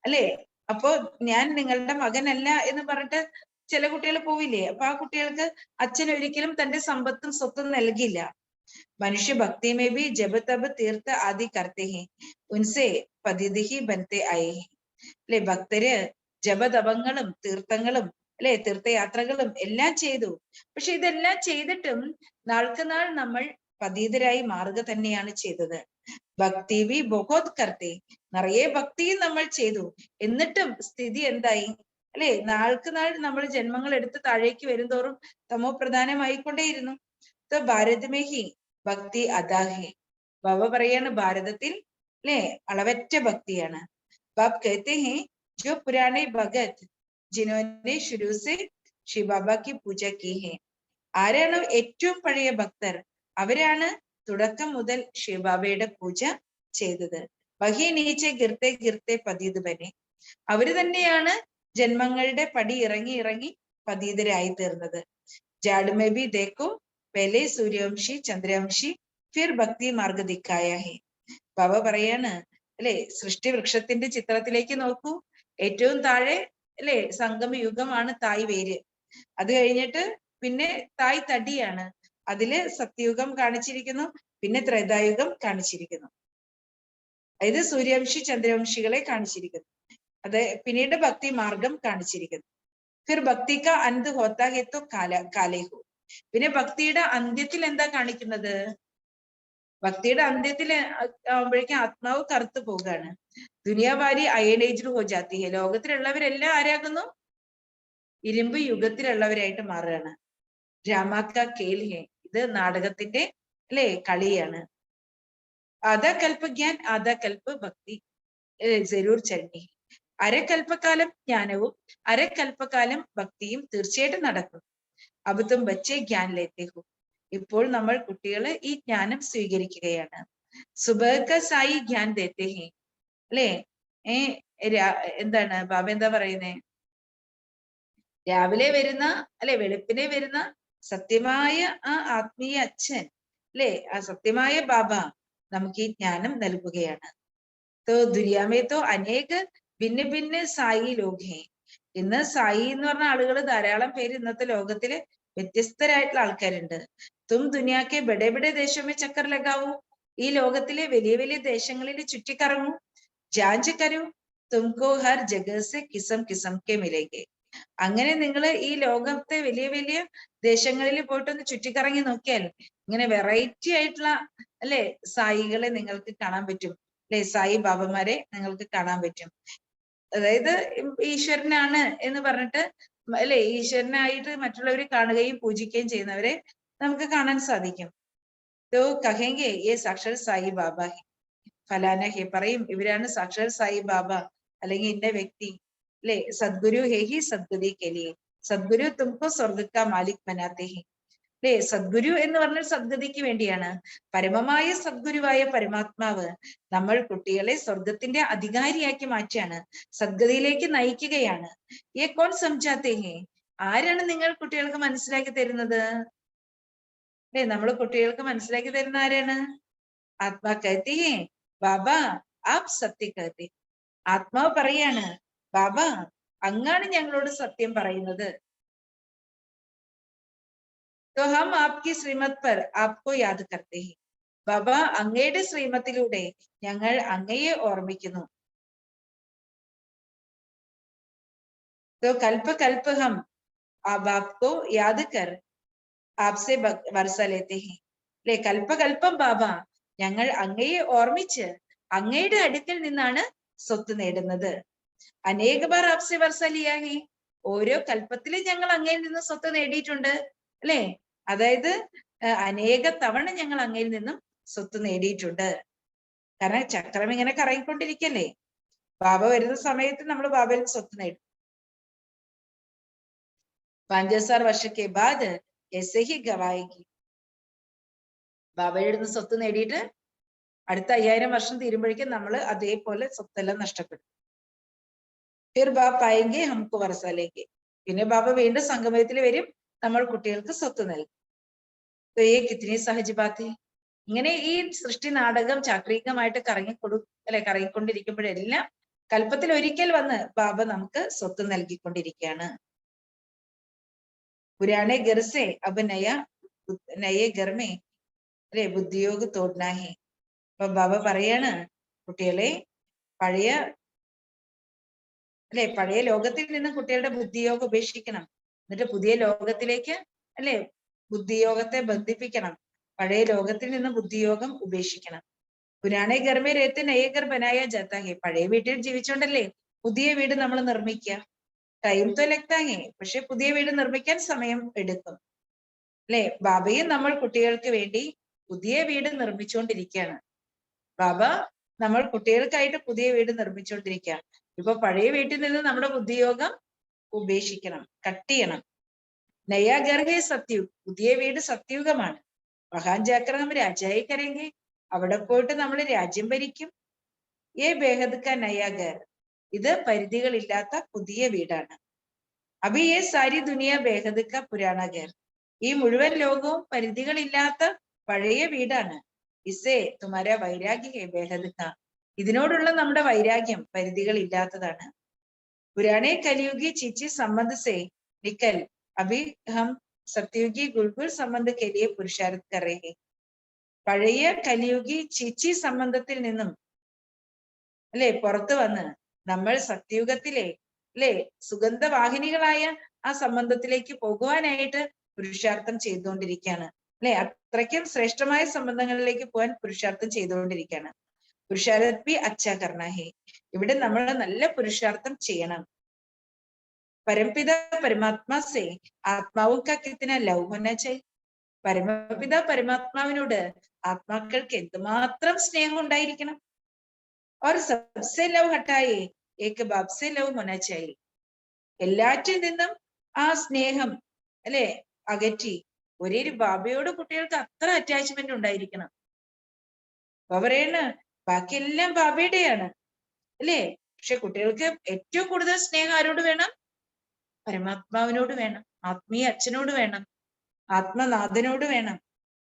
അല്ലെ അപ്പോ ഞാൻ നിങ്ങളുടെ മകനല്ല എന്ന് പറഞ്ഞിട്ട് ചില കുട്ടികൾ പോവില്ലേ, അപ്പൊ ആ കുട്ടികൾക്ക് അച്ഛൻ ഒരിക്കലും തന്റെ സമ്പത്തും സ്വത്തും നൽകില്ല. മനുഷ്യ ഭക്തി മേ ബി ജബ് തബ് തീർത്ഥ ആദി കർത്തെ ഹെ ഉൻസെ പതിഥി ബനത്തെ ആയേ ഹെ. അല്ലെ ഭക്തര് ജപതപങ്ങളും തീർത്ഥങ്ങളും അല്ലെ തീർത്ഥയാത്രകളും എല്ലാം ചെയ്തു. പക്ഷെ ഇതെല്ലാം ചെയ്തിട്ടും നാൾക്ക് നാൾ നമ്മൾ പതീതരായി മാറുക തന്നെയാണ് ചെയ്തത്. ഭക്തി വി ബഹുത് കർത്തെ. നിറയെ ഭക്തിയും നമ്മൾ ചെയ്തു, എന്നിട്ടും സ്ഥിതി എന്തായി അല്ലെ. നാൾക്ക് നാൾ നമ്മൾ ജന്മങ്ങൾ എടുത്ത് താഴേക്ക് വരുംതോറും തമോ പ്രധാനമായിക്കൊണ്ടേയിരുന്നു. ഭാരത് മേ ഹി ഭക്തി അദാഹെ. ബാബ പറയാണ് ഭാരതത്തിൽ അല്ലെ അളവറ്റ ഭക്തിയാണ്. ബാബ് കഹത്തെ ഹെ जो पुराने भगत जिन्होंने शुरू से शिव बाबा की पूजा की है. ആരാണ് ഏറ്റവും പഴയ ഭക്തർ, അവരാണ് തുടക്കം മുതൽ ശിവബാബയുടെ പൂജ ചെയ്തത്. വഹി നീച്ചെ ഗിർത്തെ ഗിർത്തെ പതീത് ബനെ. അവര് തന്നെയാണ് ജന്മങ്ങളുടെ പടി ഇറങ്ങി ഇറങ്ങി പതീതരായി തീർന്നത്. ജാഡ്മേ ബി ദേക്കോ പെലെ സൂര്യവംശി ചന്ദ്രവംശി ഫിർ ഭക്തി മാർഗ ദിക്കായ ഹെ. ബാബ പറയാണ് അല്ലെ സൃഷ്ടി വൃക്ഷത്തിന്റെ ചിത്രത്തിലേക്ക് നോക്കൂ. ഏറ്റവും താഴെ അല്ലെ സംഗമ യുഗമാണ് തായ് വേര്. അത് കഴിഞ്ഞിട്ട് പിന്നെ തായ് തടിയാണ്. അതില് സത്യയുഗം കാണിച്ചിരിക്കുന്നു, പിന്നെ ത്രേതായുഗം കാണിച്ചിരിക്കുന്നു. അതായത് സൂര്യവംശി ചന്ദ്രവംശികളെ കാണിച്ചിരിക്കുന്നു. അത് പിന്നീട് ഭക്തി മാർഗം കാണിച്ചിരിക്കുന്നു. ഫിർ ഭക്തി കാ അന്ത് ഹോത്താ ഹെ തോ കാലേ ഹോ. പിന്നെ ഭക്തിയുടെ അന്ത്യത്തിൽ എന്താ കാണിക്കുന്നത്, ഭക്തിയുടെ അന്ത്യത്തിൽ ആവുമ്പോഴേക്കും ആത്മാവ് കറുത്തു പോവുകയാണ്. ദുനിയാവാരി അയനേജ്ഡ് ഹോ ജാത്തി ഹെ. ലോകത്തിലുള്ളവരെല്ലാം ആരാകുന്നു, ഇരുമ്പ് യുഗത്തിലുള്ളവരായിട്ട് മാറുകയാണ്. രാമാക്ക കേൽ ഹെ. ഇത് നാടകത്തിന്റെ അല്ലെ കളിയാണ്. ആധാ കൽപ്പ ജ്ഞാൻ ആധാ കൽപ്പ ഭക്തി ജരൂർ ചലനി. അരക്കൽപ്പക്കാലം ജ്ഞാനവും അരക്കൽപ്പക്കാലം ഭക്തിയും തീർച്ചയായിട്ടും നടക്കും. अब तुम बच्चे ज्ञान लेते हो. ഇപ്പോൾ നമ്മൾ കുട്ടികൾ ഈ ജ്ഞാനം സ്വീകരിക്കുകയാണ്. സുബഹ സായി ജ്ഞാൻ ദേത്തെ ഹെ അല്ലേ? എന്താണ് ബാബ എന്താ പറയുന്നേ? രാവിലെ വരുന്ന അല്ലെ, വെളുപ്പിനെ വരുന്ന സത്യമായ ആ ആത്മീയ അച്ഛൻ അല്ലെ, ആ സത്യമായ ബാബ നമുക്ക് ഈ ജ്ഞാനം നൽകുകയാണ്. തോ ദുനിയാമേ തോ അനേക ഭിന്ന ഭിന്ന സായി ലോക് ഹെ. ഇന്ന് സായി എന്ന് പറഞ്ഞ ആളുകൾ ധാരാളം പേര് ഇന്നത്തെ ലോകത്തില് വ്യത്യസ്തരായിട്ടുള്ള ആൾക്കാരുണ്ട്. തും ദുനിയാക്കെ ബഡേ ബഡേ ദേശമേ ചക്കർ ലഗാവൂ. ഈ ലോകത്തിലെ വലിയ വലിയ ദേശങ്ങളിൽ ചുറ്റിക്കറങ്ങൂ. ജാഞ്ച് കരൂ, തുംകോ ഹർ ജഗഹ സെ കിസം കിസം കെ മിലേഗെ. അങ്ങനെ നിങ്ങൾ ഈ ലോകത്തെ വലിയ വലിയ ദേശങ്ങളിൽ പോയിട്ടൊന്ന് ചുറ്റിക്കറങ്ങി നോക്കിയാൽ ഇങ്ങനെ വെറൈറ്റി ആയിട്ടുള്ള അല്ലെ സായികളെ നിങ്ങൾക്ക് കാണാൻ പറ്റും. അല്ലെ, സായി ബാബമാരെ നിങ്ങൾക്ക് കാണാൻ പറ്റും. അതായത് ഈശ്വരനാണ് എന്ന് പറഞ്ഞിട്ട് അല്ലെ, ഈശ്വരനായിട്ട് മറ്റുള്ളവർ കാണുകയും പൂജിക്കുകയും ചെയ്യുന്നവരെ നമുക്ക് കാണാൻ സാധിക്കും. തോ കഹെങ്കെ യേ സാക്ഷാൽ സായി ബാബ ഹെ, ഫലാന ഹെ, പറയും ഇവരാണ് സാക്ഷാൽ സായി ബാബ അല്ലെങ്കിൽ ഇന്ന വ്യക്തി അല്ലെ. സദ്ഗുരു ഹെ ഹി സദ്ഗതി കെ ലിയെ, സദ്ഗുരു തുംകോ സ്വർഗ കാ മാലിക് ബനാത്തെ ഹെ. അല്ലെ, സദ്ഗുരു എന്ന് പറഞ്ഞാൽ സദ്ഗതിക്ക് വേണ്ടിയാണ്. പരമമായ സദ്ഗുരുവായ പരമാത്മാവ് നമ്മൾ കുട്ടികളെ സ്വർഗത്തിന്റെ അധികാരിയാക്കി മാറ്റാണ്, സദ്ഗതിയിലേക്ക് നയിക്കുകയാണ്. യേ കോൺ സംജാത്തെ ഹെ, ആരാണ് നിങ്ങൾ കുട്ടികൾക്ക് മനസ്സിലാക്കി തരുന്നത്? അല്ലെ, നമ്മൾ കുട്ടികൾക്ക് മനസ്സിലാക്കി തരുന്ന ആരാണ്? ആത്മാ കഹത്തി ഹെ ബാബ ആപ് സത്യ കഹത്തി. ആത്മാവ് പറയാണ്, ബാബ അങ്ങാണ് ഞങ്ങളോട് സത്യം പറയുന്നത്. तो हम आपकी श्रीमत पर आपको याद करते हैं. ബാബ അങ്ങയുടെ ശ്രീമത്തിലൂടെ ഞങ്ങൾ അങ്ങയെ ഓർമ്മിക്കുന്നു. तो कल्प कल्प हम अब आपको याद कर आपसे वर्षा लेते हैं. അല്ലെ, കൽപ്പകൽപ്പം ബാബ ഞങ്ങൾ അങ്ങയെ ഓർമ്മിച്ച് അങ്ങയുടെ അടുക്കൽ നിന്നാണ് സ്വത്ത് നേടുന്നത്. അനേക ബാർ ആപ്സെ വർഷ ലിയാ ഹെ, ഓരോ കൽപ്പത്തിലും ഞങ്ങൾ അങ്ങയിൽ നിന്ന് സ്വത്ത് നേടിയിട്ടുണ്ട് അല്ലെ. അതായത് അനേക തവണ ഞങ്ങൾ അങ്ങയിൽ നിന്നും സ്വത്ത് നേടിയിട്ടുണ്ട്. കാരണം ചക്രം ഇങ്ങനെ കറങ്ങിക്കൊണ്ടിരിക്കല്ലേ, ബാബ വരുന്ന സമയത്ത് നമ്മൾ ബാബയിൽ നിന്ന് സ്വത്ത് നേടും. 5000 വർഷക്കെ ബാദ് ऐसे ही गवाएगी. ബാബയുടെ നിന്ന് സ്വത്ത് നേടിയിട്ട് അടുത്ത 5000 വർഷം തീരുമ്പോഴേക്കും നമ്മൾ അതേപോലെ സ്വത്തെല്ലാം നഷ്ടപ്പെടും. फिर बाप आएंगे हमको वर्षा लेके, പിന്നെ ബാബ വീണ്ടും സംഗമത്തിൽ വരും, നമ്മൾ കുട്ടികൾക്ക് സ്വത്ത് നൽകും. तो ये कितनी सहज बात है. ഇങ്ങനെ ഈ സൃഷ്ടി നാടകം ചാക്രികമായിട്ട് കറങ്ങിക്കൊണ്ടിരിക്കുമ്പോഴെല്ലാം കൽപ്പത്തിൽ ഒരിക്കൽ വന്ന് ബാബ നമുക്ക് സ്വത്ത് നൽകിക്കൊണ്ടിരിക്കുകയാണ്. പുരാണെ ഗർസെ അബ് നയെ ഗർമേ അല്ലെ ബുദ്ധിയോഗ് തോട്നാഹി. അപ്പൊ ബാബ പറയാണ്, കുട്ടികളെ പഴയ ലോകത്തിൽ നിന്ന് കുട്ടികളുടെ ബുദ്ധിയോഗം ഉപേക്ഷിക്കണം, എന്നിട്ട് പുതിയ ലോകത്തിലേക്ക് അല്ലെ ബുദ്ധിയോഗത്തെ ബന്ധിപ്പിക്കണം. പഴയ ലോകത്തിൽ നിന്ന് ബുദ്ധിയോഗം ഉപേക്ഷിക്കണം. പുരാണെ ഗർമേ രേത്തെ നയഗർ ബനായ ജാത്താ ഹെ. പഴയ വീട്ടിൽ ജീവിച്ചോണ്ടല്ലേ പുതിയ വീട് നമ്മൾ നിർമ്മിക്കുക. ടൈം തോ ലഗ്താ ഹെ, പക്ഷെ പുതിയ വീട് നിർമ്മിക്കാൻ സമയം എടുക്കും അല്ലെ. ബാബയും നമ്മൾ കുട്ടികൾക്ക് വേണ്ടി പുതിയ വീട് നിർമ്മിച്ചുകൊണ്ടിരിക്കുകയാണ്. ബാബ നമ്മൾ കുട്ടികൾക്കായിട്ട് പുതിയ വീട് നിർമ്മിച്ചുകൊണ്ടിരിക്കുക. ഇപ്പൊ പഴയ വീട്ടിൽ നിന്ന് നമ്മുടെ ബുദ്ധിയോഗം ഉപേക്ഷിക്കണം, കട്ട് ചെയ്യണം. നയാ ഗർഹേ സത്യുഗ്, പുതിയ വീട് സത്യുഗമാണ്. മഹാൻ ജാക്കർ നമ്മൾ രാജായി കരയെങ്കിൽ അവിടെ പോയിട്ട് നമ്മൾ രാജ്യം ഭരിക്കും. ഏ ബേഹദ് കാ നയാ ഗർ, ഇത് പരിധികളില്ലാത്ത പുതിയ വീടാണ്. അഭി ഏ സാരി ദുനിയ ബേഹദ് കാ പുരാണ ഗർ, ഈ മുഴുവൻ ലോകവും പരിധികളില്ലാത്ത പഴയ വീടാണ്. ഇസേ തുമാര വൈരാഗ്യ ഹേ ബേഹദ് കാ, ഇതിനോടുള്ള നമ്മുടെ വൈരാഗ്യം പരിധികൾ ഇല്ലാത്തതാണ്. പുരാണേ കലിയുഗി ചിച്ചി സംബന്ധ സേ നിക്കൽ അഭി ഹം സത്യുഗി ഗുൽഗുൽ സംബന്ധ കെ ലിയെ പുരുഷാർത്ഥ് കർ രഹേ. പഴയ കലിയുഗി ചിച്ചി സംബന്ധത്തിൽ നിന്നും അല്ലെ പുറത്തു വന്ന് നമ്മൾ സത്യുഗത്തിലെ അല്ലെ സുഗന്ധവാഹിനികളായ ആ സംബന്ധത്തിലേക്ക് പോകുവാനായിട്ട് പുരുഷാർത്ഥം ചെയ്തുകൊണ്ടിരിക്കുകയാണ് അല്ലെ. അത്രയ്ക്കും ശ്രേഷ്ഠമായ സംബന്ധങ്ങളിലേക്ക് പോകാൻ പുരുഷാർത്ഥം ചെയ്തുകൊണ്ടിരിക്കുകയാണ്. പുരുഷാർത്ഥ ബി അച്ഛാ കർണ ഹേ, ഇവിടെ നമ്മൾ നല്ല പുരുഷാർത്ഥം ചെയ്യണം. പരംപിത പരമാത്മാ സേ ആത്മാവും കാ കിത്തന ലവ് ഹോനാ ചാഹിയെ. പരമപിത പരമാത്മാവിനോട് ആത്മാക്കൾക്ക് എന്തുമാത്രം സ്നേഹം ഉണ്ടായിരിക്കണം. और सबसे लव हटाए एक बाप से लव होना चाहिए. എല്ലാറ്റിൽ നിന്നും ആ സ്നേഹം അല്ലെ അകറ്റി. ഒരേ ഒരു ബാബയോട് കുട്ടികൾക്ക് അത്ര അറ്റാച്ച്മെന്റ് ഉണ്ടായിരിക്കണം. അപ്പൊ പറയണ ബാക്കിയെല്ലാം ബാബയുടെയാണ് അല്ലേ? പക്ഷെ കുട്ടികൾക്ക് ഏറ്റവും കൂടുതൽ സ്നേഹം ആരോട് വേണം? പരമാത്മാവിനോട് വേണം, ആത്മീയ അച്ഛനോട് വേണം, ആത്മനാഥനോട് വേണം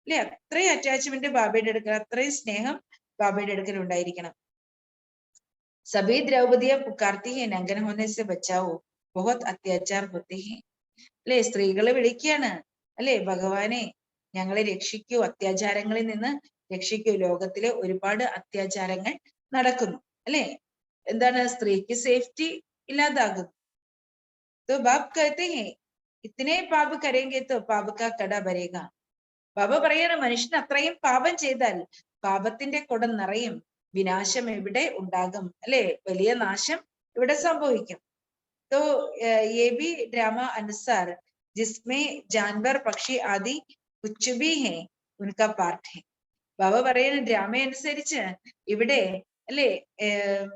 അല്ലെ? അത്രയും അറ്റാച്ച്മെന്റ് ബാബയുടെ അടുക്കൽ, അത്രയും സ്നേഹം ബാബയുടെ അടുക്കൽ ഉണ്ടായിരിക്കണം. സഭി ദ്രൗപദിയെ പുക്കാർത്തി ഹെ നങ്കൻ ഹോനെ സെ ബച്ചാവോ ബഹുത് അത്യാചാർ ഹോത്തെ ഹെ. അല്ലെ? സ്ത്രീകളെ വിളിക്കുകയാണ് അല്ലെ, ഭഗവാനെ ഞങ്ങളെ രക്ഷിക്കൂ, അത്യാചാരങ്ങളിൽ നിന്ന് രക്ഷിക്കൂ, ലോകത്തിലെ ഒരുപാട് അത്യാചാരങ്ങൾ നടക്കുന്നു അല്ലെ? എന്താണ്? സ്ത്രീക്ക് സേഫ്റ്റി ഇല്ലാതാകുന്നു. तो बाप कहते हैं इतने पाप करेंगे तो पाप का कड़ा भरेगा. ബാബ പറയാണ്, മനുഷ്യൻ അത്രയും പാപം ചെയ്താൽ പാപത്തിന്റെ കുടം നിറയും, വിനാശം എവിടെ ഉണ്ടാകും അല്ലെ? വലിയ നാശം ഇവിടെ സംഭവിക്കും. तो ये भी ड्रामा अनुसार जिसमें जानवर पक्षी आदि कुछ भी है उनका पार्ट है. ബാബ പറയുന്ന ഡ്രാമ അനുസരിച്ച് ഇവിടെ അല്ലെ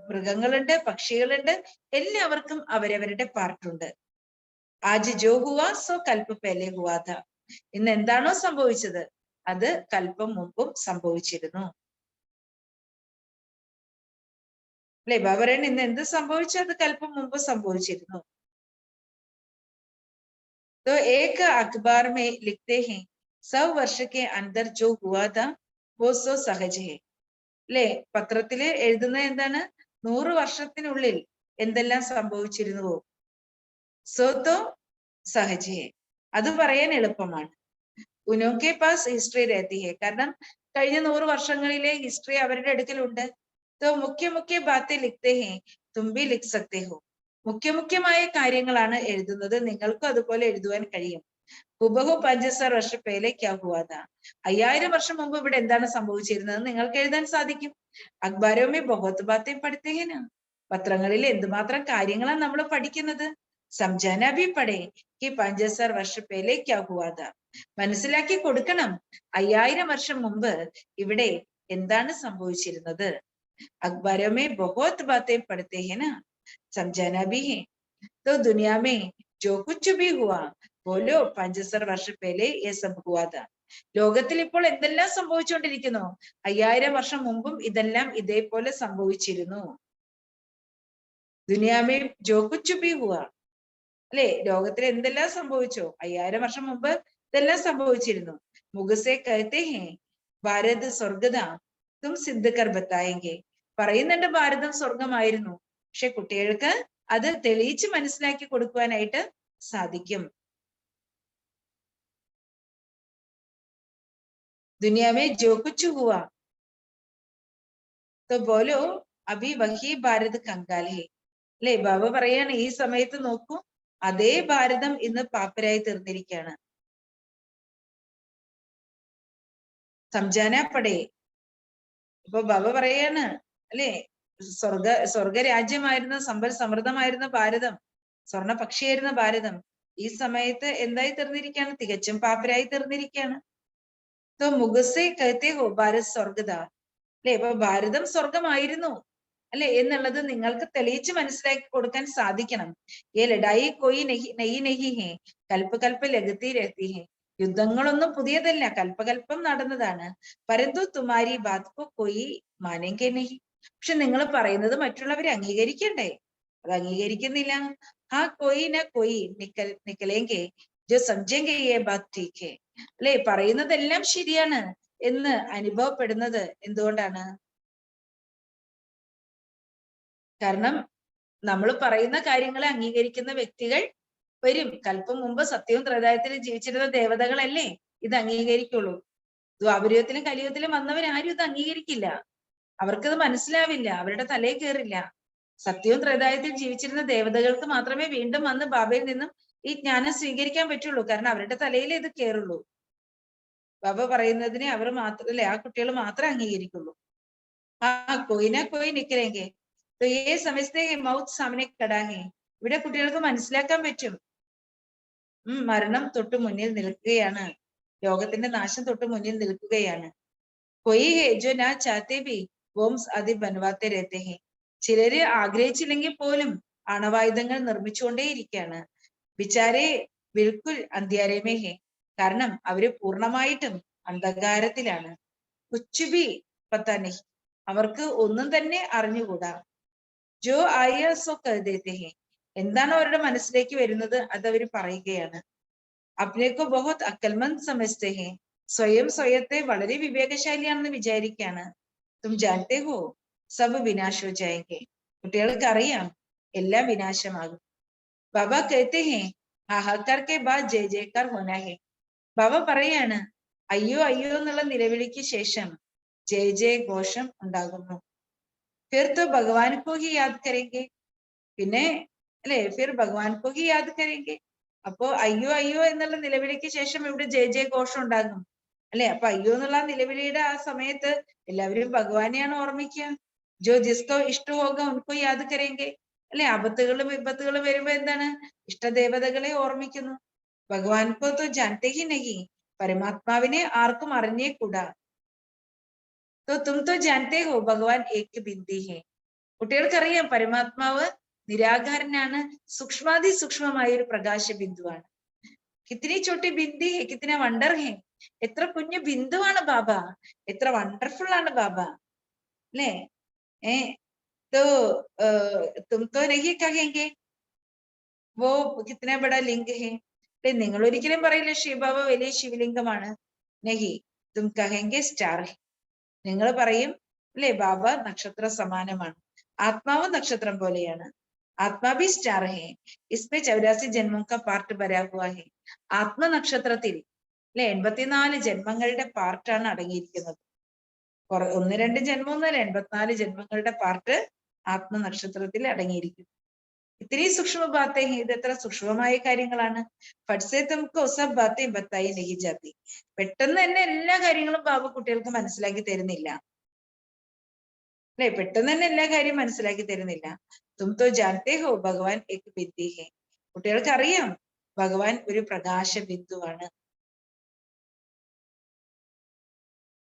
മൃഗങ്ങളുണ്ട്, പക്ഷികളുണ്ട്, എല്ലാവർക്കും അവരവരുടെ പാർട്ടുണ്ട്. ആജ് ജോ ഹുവാ സോ കൽപ്പ് പേലെ ഹുവാ ഥാ. ഇന്ന് എന്താണോ സംഭവിച്ചത് അത് കൽപ്പം മുമ്പും സംഭവിച്ചിരുന്നു അല്ലെ? ബാബ പറയുന്നത് ഇന്ന് എന്ത് സംഭവിച്ചു അത് കൽപ്പം മുമ്പ് സംഭവിച്ചിരുന്നു. तो एक अखबार में लिखते हैं 100 वर्ष के अंदर जो हुआ था वो सो सहज है. അല്ലെ? പത്രത്തില് എഴുതുന്നത് എന്താണ്? 100 വർഷത്തിനുള്ളിൽ എന്തെല്ലാം സംഭവിച്ചിരുന്നുവോ സോ തോ സഹജ് ഹെ, അത് പറയാൻ എളുപ്പമാണ്. ഉനോക്കെ പാസ് ഹിസ്റ്ററി രഹത്തി ഹെ, കാരണം കഴിഞ്ഞ 100 വർഷങ്ങളിലെ ഹിസ്റ്ററി അവരുടെ അടുക്കലുണ്ട്. तो मुख्य मुख्य बातें लिखते हैं तुम भी लिख सकते हो. മുഖ്യമായ കാര്യങ്ങളാണ് എഴുതുന്നത്, നിങ്ങൾക്കും അതുപോലെ എഴുതുവാൻ കഴിയും. ഹുബഹു 5,000 വർഷ പേലെ ക്യാ ഹുവാ ഥാ. 5000 വർഷം മുമ്പ് ഇവിടെ എന്താണ് സംഭവിച്ചിരുന്നത് നിങ്ങൾക്ക് എഴുതാൻ സാധിക്കും. അഖ്ബാരോ മേ ബഹുത് ബാത്തേ പഠിത്തേ ഹെ നാ. പത്രങ്ങളിൽ എന്തുമാത്രം കാര്യങ്ങളാണ് നമ്മൾ പഠിക്കുന്നത്. സംജാന ഭി പഠേ കി 5,000 വർഷ പേലെ ക്യാ ഹുവാ ഥാ. മനസ്സിലാക്കി കൊടുക്കണം 5000 വർഷം മുമ്പ് ഇവിടെ എന്താണ് സംഭവിച്ചിരുന്നത്. अखबारों में बहुत बातें पढ़ते हैं ना, समझाना भी है. तो दुनिया में जो कुछ भी हुआ बोलो 5,000 വർഷ पहले ये सब हुआ था. ലോകത്തിൽ ഇപ്പോൾ എന്തെല്ലാം സംഭവിച്ചുകൊണ്ടിരിക്കുന്നു 5000 വർഷം മുമ്പും ഇതെല്ലാം ഇതേപോലെ സംഭവിച്ചിരുന്നു. ദുനിയാമേ ജോ കുച്ച് ഭി ഹുവ അല്ലെ? ലോകത്തിൽ എന്തെല്ലാം സംഭവിച്ചോ 5000 വർഷം മുമ്പ് ഇതെല്ലാം സംഭവിച്ചിരുന്നു. മുഖസേ കഹത്തെ ഹേ ഭാരത് സ്വർഗതാ തും സിദ്ധ കർ ബത്തായെങ്കെ. പറയുന്നുണ്ട് ഭാരതം സ്വർഗമായിരുന്നു, പക്ഷെ കുട്ടികൾക്ക് അത് തെളിയിച്ച് മനസ്സിലാക്കി കൊടുക്കുവാനായിട്ട് സാധിക്കും. ദുനിയാവേ ജോ കുച്ച് ഹുവാ तो बोलो अभी वही भारत कंगाल है. അല്ലെ? ബാബ പറയാണ് ഈ സമയത്ത് നോക്കൂ, അതേ ഭാരതം ഇന്ന് പാപ്പരായി തീർന്നിരിക്കുകയാണ്. സംജാന പടേ. ഇപ്പൊ ബാബ പറയാണ് അല്ലെ, സ്വർഗരാജ്യമായിരുന്ന സമ്പൽ സമൃദ്ധമായിരുന്ന ഭാരതം, സ്വർണ പക്ഷിയായിരുന്ന ഭാരതം ഈ സമയത്ത് എന്തായി തീർന്നിരിക്കുകയാണ്? തികച്ചും പാപ്പരായി തീർന്നിരിക്കുകയാണ്. तो मुझसे कहते हो भारत स्वर्गदा അല്ലെ? ഇപ്പൊ ഭാരതം സ്വർഗമായിരുന്നു അല്ലെ എന്നുള്ളത് നിങ്ങൾക്ക് തെളിയിച്ച് മനസ്സിലാക്കി കൊടുക്കാൻ സാധിക്കണം. ये लड़ाई कोई नई नहीं है, കൽപ്പ് കൽപ്പ് ലഗത്തി രഹത്തി ഹെ. യുദ്ധങ്ങളൊന്നും പുതിയതല്ല, കൽപ്പകൽപ്പം നടന്നതാണ്. പരന്തു തുമാരി ബാത് കോ കോയി മാനെങ്കെ നഹി. പക്ഷെ നിങ്ങൾ പറയുന്നത് മറ്റുള്ളവരെ അംഗീകരിക്കണ്ടേ? അത് അംഗീകരിക്കുന്നില്ല. ഹാ കോയി ന കോയി നിക്കലേങ്കെ ജോ സംജെങ്കെ യേ ബാത് ടീക് ഹെ. അല്ലെ? പറയുന്നതെല്ലാം ശരിയാണ് എന്ന് അനുഭവപ്പെടുന്നത് എന്തുകൊണ്ടാണ്? കാരണം നമ്മൾ പറയുന്ന കാര്യങ്ങളെ അംഗീകരിക്കുന്ന വ്യക്തികൾ വരും. കൽപ്പം മുമ്പ് സത്യവും ത്രേതായുഗത്തിലും ജീവിച്ചിരുന്ന ദേവതകളല്ലേ ഇത് അംഗീകരിക്കുള്ളൂ. ദ്വാപരയുഗത്തിലും കലിയുഗത്തിലും വന്നവരാരും ഇത് അംഗീകരിക്കില്ല. അവർക്കത് മനസ്സിലാവില്ല, അവരുടെ തലയിൽ കയറില്ല. സത്യവും ത്രേതായുഗത്തിൽ ജീവിച്ചിരുന്ന ദേവതകൾക്ക് മാത്രമേ വീണ്ടും വന്ന് ബാബയിൽ നിന്നും ഈ ജ്ഞാനം സ്വീകരിക്കാൻ പറ്റുള്ളൂ. കാരണം അവരുടെ തലയിലേ ഇത് കയറുള്ളൂ. ബാബ പറയുന്നതിനെ അവർ മാത്രമല്ലേ, ആ കുട്ടികൾ മാത്രമേ അംഗീകരിക്കുള്ളൂ. ആ കോയിന കോയി നിക്കലെങ്കെ तो ये समझते हैं मौत सामने खड़ा है. ഇവിടെ കുട്ടികൾക്ക് മനസ്സിലാക്കാൻ പറ്റും മരണം തൊട്ട് മുന്നിൽ നിൽക്കുകയാണ്, ലോകത്തിന്റെ നാശം തൊട്ട് മുന്നിൽ നിൽക്കുകയാണ്. कोई है जो ना चाहते भी ബോംബ്സ് ആദി ബനവാത്തെ രഹത്തെ ഹെ. ചിലര് ആഗ്രഹിച്ചില്ലെങ്കിൽ പോലും ആണവായുധങ്ങൾ നിർമ്മിച്ചുകൊണ്ടേയിരിക്കുകയാണ്. ബിച്ചാരെ ബിൽക്കുൽ അന്ധ്യാരമേ ഹെ. കാരണം അവര് പൂർണ്ണമായിട്ടും അന്ധകാരത്തിലാണ്. കുച്ചുബി പത്താനി, അവർക്ക് ഒന്നും തന്നെ അറിഞ്ഞുകൂടാ. ജോ ആയ സോ കരുതേത്തെ ഹെ, എന്താണ് അവരുടെ മനസ്സിലേക്ക് വരുന്നത് അത് അവർ പറയുകയാണ്. അപ്നേക്കോ ബഹുത് അക്കൽമന്ത് സമജ്തേ ഹെ, സ്വയം സ്വയത്തെ വളരെ വിവേകശാലിയാണെന്ന് വിചാരിക്കുകയാണ്. തും ജാൻതേ ഹോ സബ് വിനാശ് ഹോ ജായേംഗെ, കുട്ടികൾക്ക് അറിയാം എല്ലാം വിനാശമാകും. ബാബ കഹത്തെ ഹെ ഹാഹാക്കാർ കെ ബാദ് ജയ് ജയക്കാർ ഹോനാ ഹെ, ബാബ പറയാണ് അയ്യോ അയ്യോ എന്നുള്ള നിലവിളിക്ക് ശേഷം ജയ ജയ ഘോഷം ഉണ്ടാകുന്നു. ഫിർ തോ ഭഗവാൻ കോ ഹി യാദ് കരേംഗെ, പിന്നെ അല്ലെ ഫിർ ഭഗവാൻ കോ ഹി യാദ് കരേംഗെ. അപ്പോ അയ്യോ അയ്യോ എന്നുള്ള നിലവിളിക്ക് ശേഷം ഇവിടെ ജയ ജയ ഘോഷം ഉണ്ടാകും അല്ലെ. അപ്പൊ അയ്യോ എന്നുള്ള സമയത്ത് ആ സമയത്ത് എല്ലാവരും ഭഗവാനെയാണ് ഓർമ്മിക്കുക. ജോ ജിസ്കോ ഇഷ്ട ഹോഗ ഉൻകോ യാദ് കരേംഗെ, അല്ലെ. ആപത്തുകളും വിപത്തുകളും വരുമ്പോ എന്താണ്, ഇഷ്ടദേവതകളെ ഓർമ്മിക്കുന്നു. ഭഗവാൻ കോ തോ ജാൻതേ ഹി നഹി, പരമാത്മാവിനെ ആർക്കും അറിഞ്ഞേക്കൂടാ. തോ തും തോ ജാൻതേ ഹോ ഭഗവാൻ ഏക് ബിന്ദി ഹെ, കുട്ടികൾക്കറിയാം പരമാത്മാവ് നിരാകാരനാണ്, സൂക്ഷ്മാതി സൂക്ഷ്മമായ ഒരു പ്രകാശ ബിന്ദുവാണ്. കിത്തിനി ചോട്ടി ബിന്ദി ഹെ കിത്തിന വണ്ടർ ഹെ, എത്ര കുഞ്ഞു ബിന്ദുവാണ് ബാബ, എത്ര വണ്ടർഫുൾ ആണ് ബാബ, അല്ലേ. तो तुम तो नहीं कहेंगे वो कितना बड़ा लिंग है, നിങ്ങൾ ഒരിക്കലും പറയില്ല ശിവബാബ വലിയ ശിവലിംഗമാണ്. നഹി തും കഹെങ്കെ സ്റ്റാർ ഹെ, നിങ്ങൾ പറയും അല്ലെ ബാബ നക്ഷത്ര സമാനമാണ്, ആത്മാവ് നക്ഷത്രം പോലെയാണ്. ആത്മാവി സ്റ്റാർ ഹെ ഇസ്മേ 84 ജന്മം കാ പാർട്ട് ഭരാ ഹുവാ ഹെ, ആത്മനക്ഷത്രത്തിൽ അല്ലെ 84 ജന്മങ്ങളുടെ പാർട്ടാണ് അടങ്ങിയിരിക്കുന്നത്. ഒന്ന് രണ്ട് ജന്മമൊന്നുമല്ല, 84 ജന്മങ്ങളുടെ പാർട്ട് ആത്മനക്ഷത്രത്തിൽ അടങ്ങിയിരിക്കും. ഇത്തിരി സൂക്ഷ്മ ബാത്തേ ഹെ, ഇത് എത്ര സൂക്ഷ്മമായ കാര്യങ്ങളാണ്. ഫട്സേ തുംകോ സബ് ബാത്തേ ബത്തായി നഹി ജാത്തി, പെട്ടെന്ന് തന്നെ എല്ലാ കാര്യങ്ങളും ബാബ കുട്ടികൾക്ക് മനസ്സിലാക്കി തരുന്നില്ല അല്ലെ, പെട്ടെന്ന് തന്നെ എല്ലാ കാര്യം മനസ്സിലാക്കി തരുന്നില്ല. തും തോ ജാൻതേ ഹോ ഭഗവാൻ ഏക് ബിന്ദി ഹെ, കുട്ടികൾക്ക് അറിയാം ഭഗവാൻ ഒരു പ്രകാശ ബിന്ദുവാണ്.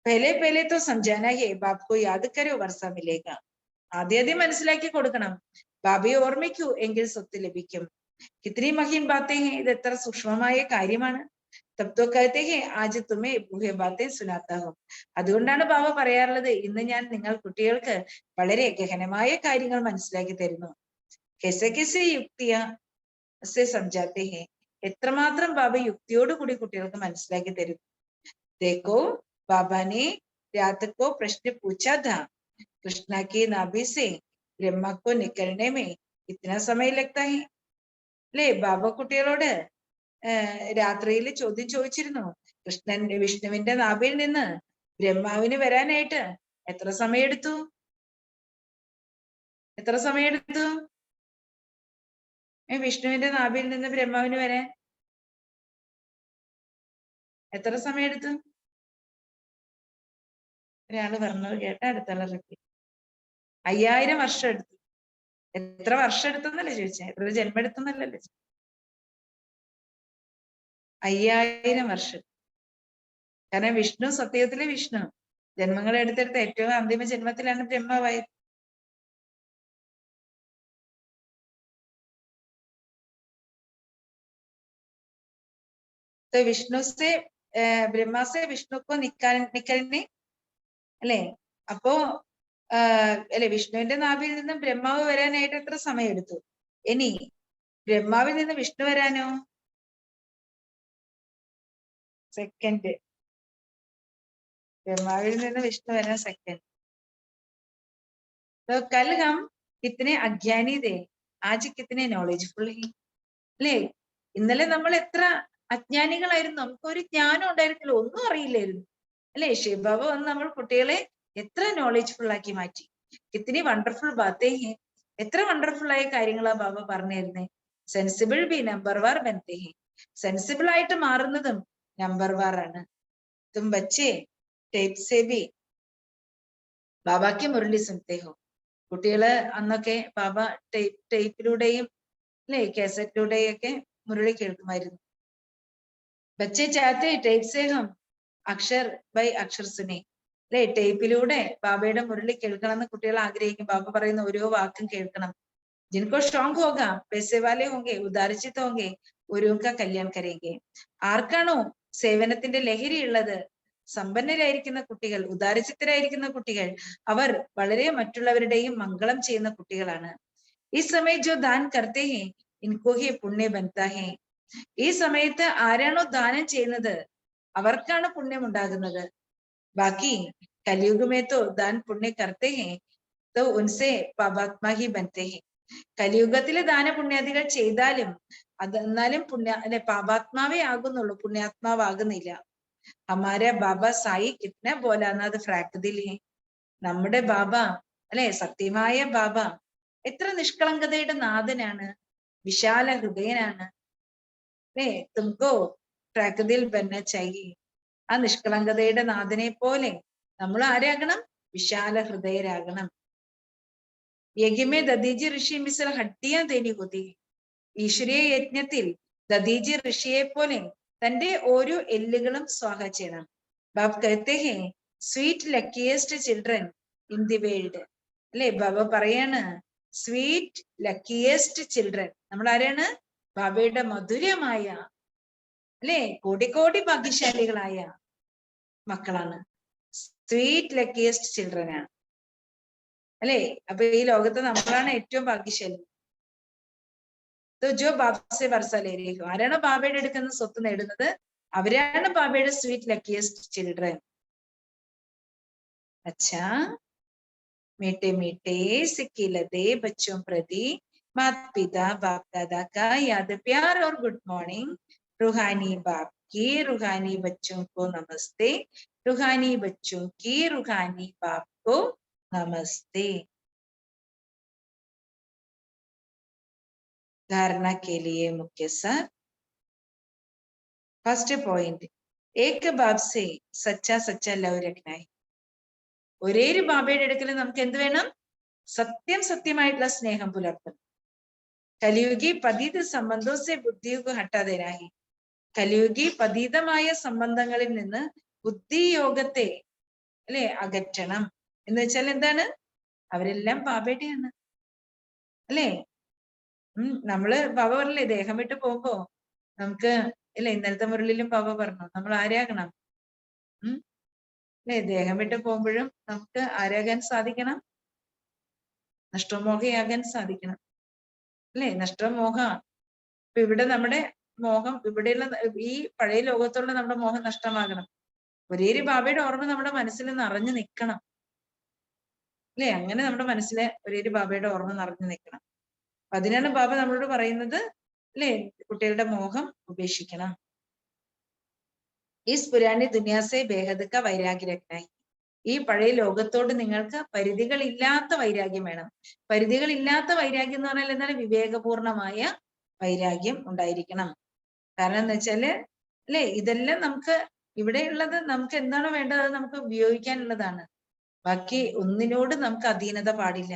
പഹലെ പഹലെ തോ സംജാനാ ഹെ ബാപ് കോ യാദ് കരോ വർഷ മിലേഗ, ആദ്യം മനസ്സിലാക്കി കൊടുക്കണം, ബാബയെ ഓർമ്മിക്കൂ എങ്കിൽ സ്വത്ത് ലഭിക്കും. കിത്നി മഹീം ബാത്തേ ഹെ, ഇത് എത്ര സൂക്ഷ്മമായ കാര്യമാണ്. തബ് തോ കഹത്തെ ഹെ ആജ് തുമേ ബുഹേ ബാത്തേ സുനാത്താ ഹൂം, അതുകൊണ്ടാണ് ബാബ പറയാറുള്ളത് ഇന്ന് ഞാൻ നിങ്ങൾ കുട്ടികൾക്ക് വളരെ ഗഹനമായ കാര്യങ്ങൾ മനസ്സിലാക്കി തരുന്നു. കെസെ കെസെ യുക്തിയ സെ സംജാത്തെ ഹെ, എത്രമാത്രം ബാബ യുക്തിയോടുകൂടി കുട്ടികൾക്ക് മനസ്സിലാക്കി തരും. ദേഖോ ബാബാനെ രാത് കോ പ്രശ്ന പൂച്ചാ ഥാ, കൃഷ്ണ കി നാഭി സെ ബ്രഹ്മ കോ നിക്കൽനെ മേ ഇतना समय लगता है, അല്ലേ. ബാബ കുട്ടികളോട് രാത്രിയിൽ ചോദ്യം ചോദിച്ചിരുന്നു, വിഷ്ണുവിന്റെ നാഭിയിൽ നിന്ന് ബ്രഹ്മാവിന് വരാനായിട്ട് എത്ര സമയമെടുത്തു, എത്ര സമയമെടുത്തു വിഷ്ണുവിന്റെ നാഭിയിൽ നിന്ന് ബ്രഹ്മാവിന് വരാൻ എത്ര സമയമെടുത്തു? ഒരാള് പറഞ്ഞത് കേട്ട അടുത്തുള്ള റിപ്പീറ്റ്. 5000 വർഷം എടുത്തു. എത്ര വർഷം എടുത്തെന്നല്ലേ ചോദിച്ചേ, എത്ര ജന്മം എടുത്തെന്നല്ലല്ലോ. 5000 വർഷം. കാരണം വിഷ്ണു സത്യത്തിലെ വിഷ്ണു ജന്മങ്ങൾ എടുത്തെടുത്ത ഏറ്റവും അന്തിമ ജന്മത്തിലാണ് ബ്രഹ്മാവായത്. വിഷ്ണു സെ ബ്രഹ്മ സെ വിഷ്ണുക്കോ നിക്കലിനെ അല്ലെ. അപ്പോ അല്ലെ വിഷ്ണുവിന്റെ നാഭിയിൽ നിന്ന് ബ്രഹ്മാവ് വരാനായിട്ട് എത്ര സമയം എടുത്തു? ഇനി ബ്രഹ്മാവിൽ നിന്ന് വിഷ്ണു വരാനോ? സെക്കൻഡ്. ബ്രഹ്മാവിൽ നിന്ന് വിഷ്ണു വരാൻ സെക്കൻഡ്. तो कल हम कितने अज्ञानी थे, आज कितने नॉलेजफुल हैं, അല്ലേ. ഇന്നലെ നമ്മൾ എത്ര അജ്ഞാനികളായിരുന്നു, നമുക്കൊരു ജ്ഞാനം ഉണ്ടായിരുന്നില്ല, ഒന്നും അറിയില്ലായിരുന്നു അല്ലെ. ശിവബാബ വന്ന് നമ്മൾ കുട്ടികളെ എത്ര നോളജ്ഫുൾ ആക്കി മാറ്റി. കിത്തനി വണ്ടർഫുൾ ബാത്തേ ഹെ, എത്ര വണ്ടർഫുൾ ആയ കാര്യങ്ങളാ ബാബ പറഞ്ഞിരുന്നേ. സെൻസിബിൾ ബി നമ്പർ വാർ ബനത്തെ ഹെ, സെൻസിബിൾ ആയിട്ട് മാറുന്നതും നമ്പർ വാർ ആണ്. തും ബച്ചേ ടേപ്പ് സേ ബി ബാബാക്ക് മുരളി സുനത്തെ ഹോ, കുട്ടികള് അന്നൊക്കെ ബാബ ടേപ്പിലൂടെയും അല്ലെ കാസറ്റിലൂടെയും ഒക്കെ മുരളി കേൾക്കുമായിരുന്നു. ബച്ചേ ചാത്തെ ടേപ്പ് സേ ഹം അക്ഷർ ബൈ അക്ഷർ സുനെ, അല്ലെ ടേപ്പിലൂടെ ബാബയുടെ മുരളി കേൾക്കണം എന്ന് കുട്ടികൾ ആഗ്രഹിക്കും. ബാബ പറയുന്ന ഓരോ വാക്കും കേൾക്കണം. ജിൻകോ ഷോങ് ഹോഗാ പൈസെ വാലെ ഹോങ്കെ ഉദാരചിത് ഹോങ്കെ ഓരോക്ക കല്യാൺ കരേങ്കെ, ആർക്കാണോ സേവനത്തിന്റെ ലഹരിയുള്ളത് സമ്പന്നരായിരിക്കുന്ന കുട്ടികൾ, ഉദാരചിത്തരായിരിക്കുന്ന കുട്ടികൾ, അവർ വളരെ മറ്റുള്ളവരുടെയും മംഗളം ചെയ്യുന്ന കുട്ടികളാണ്. ഈ സമയം ജോ ദാൻ കർത്തേ ഹേ ഇൻകോ ഹി പുണ്യ ബൻതാ ഹേ. ഈ സമയത്ത് ആരാണോ ദാനം ചെയ്യുന്നത് അവർക്കാണ് പുണ്യം ഉണ്ടാകുന്നത്. ബാക്കി കലിയുഗമേ തോ ദാൻ പുണ്യ കർത്തേ ഹേ തോ ഉൻസെ പാപാത്മാ ഹി ബൻതേ ഹേ. കലിയുഗത്തിലെ ദാനപുണ്യാദികൾ ചെയ്താലും അതെന്നാലും പാപാത്മാവേ ആകുന്നുള്ളൂ, പുണ്യാത്മാവാകുന്നില്ല. ഹമാര ബാബ സായി കിത്ന ബോലാന്നത് ഫ്രാക്തിൽ ഹേ. നമ്മുടെ ബാബ അല്ലെ, സത്യമായ ബാബ എത്ര നിഷ്കളങ്കതയുടെ നാഥനാണ്, വിശാല ഹൃദയനാണ്. അല്ലേ, തുമക്കോ പ്രാകൃതിൽ ബന്ന ചായി. ആ നിഷ്കളങ്കതയുടെ നാഥനെ പോലെ നമ്മൾ ആരാകണം? വിശാല ഹൃദയരാകണം. യജ്ഞമേ ദദീജി ഋഷി മിസൽ ഹട്ടിയാ തേനി കൊതി. ഈശ്വരീയ യജ്ഞത്തിൽ ദദീജി ഋഷിയെ പോലെ തന്റെ ഓരോ എല്ലുകളും സ്വാഹ ചെയ്യണം. ബാബ് കഹത്തെ ഹേ sweet luckiest children in the world. അല്ലെ, ബാബ പറയാണ് സ്വീറ്റ് ലക്കിയസ്റ്റ് ചിൽഡ്രൻ. നമ്മൾ ആരാണ്? ബാബയുടെ മധുരമായ അല്ലെ കോടിക്കോടി ഭാഗ്യശാലികളായ മക്കളാണ്. സ്വീറ്റ് ലക്കിയസ്റ്റ് ചിൽഡ്രൻ ആണ് അല്ലെ. അപ്പൊ ഈ ലോകത്ത് നമ്മളാണ് ഏറ്റവും ഭാഗ്യശാലി. ജോ ബാബസെ വർഷ ലേ രഹേ ഹോ. ആരാണ് ബാബയുടെ അടുക്കുന്ന സ്വത്ത് നേടുന്നത് അവരാണ് ബാബയുടെ സ്വീറ്റ് ലക്കിയസ്റ്റ് ചിൽഡ്രൻ. അച്ഛാ, मीठे मीठे सिक्किलते बच्चों प्रति माता पिता बाप दादा का याद प्यार और गुड मॉर्निंग. रूहानी बाप की रूहानी बच्चों को नमस्ते. रूहानी बच्चों की रूहानी बाप को नमस्ते. धारणा के लिए मुख्य सार. फर्स्ट पॉइंट, एक बाप से सच्चा सच्चा लव रखना है. ഒരേ ഒരു ബാബയുടെ അടുക്കൽ നമുക്ക് എന്ത് വേണം? സത്യമായിട്ടുള്ള സ്നേഹം പുലർത്തണം. കലിയുഗി പതീത സംബന്ധോസെ ബുദ്ധിയോഗ ഹട്ടാതേനാഹി. കലിയുഗി പതീതമായ സംബന്ധങ്ങളിൽ നിന്ന് ബുദ്ധിയോഗത്തെ അല്ലെ അകറ്റണം. എന്ന് വെച്ചാൽ എന്താണ്? അവരെല്ലാം ബാബയുടെയാണ് അല്ലെ. നമ്മള് ബാബ പറഞ്ഞില്ലേ, ദേഹം വിട്ട് പോകുമ്പോ നമുക്ക് അല്ലെ, ഇന്നലത്തെ മുരളിലും ബാബ പറഞ്ഞു നമ്മൾ ആരാകണം? അല്ലെ, ദേഹം വിട്ട് പോകുമ്പോഴും നമുക്ക് ആരാകാൻ സാധിക്കണം? നഷ്ടമോഹയാകാൻ സാധിക്കണം അല്ലെ. നഷ്ടമോഹ ഇപ്പൊ ഇവിടെ നമ്മുടെ മോഹം, ഇവിടെയുള്ള ഈ പഴയ ലോകത്തുള്ള നമ്മുടെ മോഹം നഷ്ടമാകണം. ഒരേ ഒരു ബാബയുടെ ഓർമ്മ നമ്മുടെ മനസ്സിൽ നിറഞ്ഞു നിൽക്കണം അല്ലെ. അങ്ങനെ നമ്മുടെ മനസ്സിലെ ഒരേ ഒരു ബാബയുടെ ഓർമ്മ നിറഞ്ഞു നിൽക്കണം. അതിനാണ് ബാബ നമ്മളോട് പറയുന്നത് അല്ലെ, കുട്ടികളുടെ മോഹം ഉപേക്ഷിക്കണം. ഈസ് പുരാണി ദുനിയാസെ ബേഹദ് ക വൈരാഗ്യ രഖ്നായി. ഈ പഴയ ലോകത്തോട് നിങ്ങൾക്ക് പരിധികളില്ലാത്ത വൈരാഗ്യം വേണം. പരിധികളില്ലാത്ത വൈരാഗ്യം എന്ന് പറഞ്ഞാൽ എന്താണ്? വിവേകപൂർണമായ വൈരാഗ്യം ഉണ്ടായിരിക്കണം. കാരണം എന്ന് വെച്ചാല് അല്ലെ, ഇതെല്ലാം നമുക്ക് ഇവിടെയുള്ളത് നമുക്ക് എന്താണോ വേണ്ടത് അത് നമുക്ക് ഉപയോഗിക്കാനുള്ളതാണ്. ബാക്കി ഒന്നിനോട് നമുക്ക് അധീനത പാടില്ല.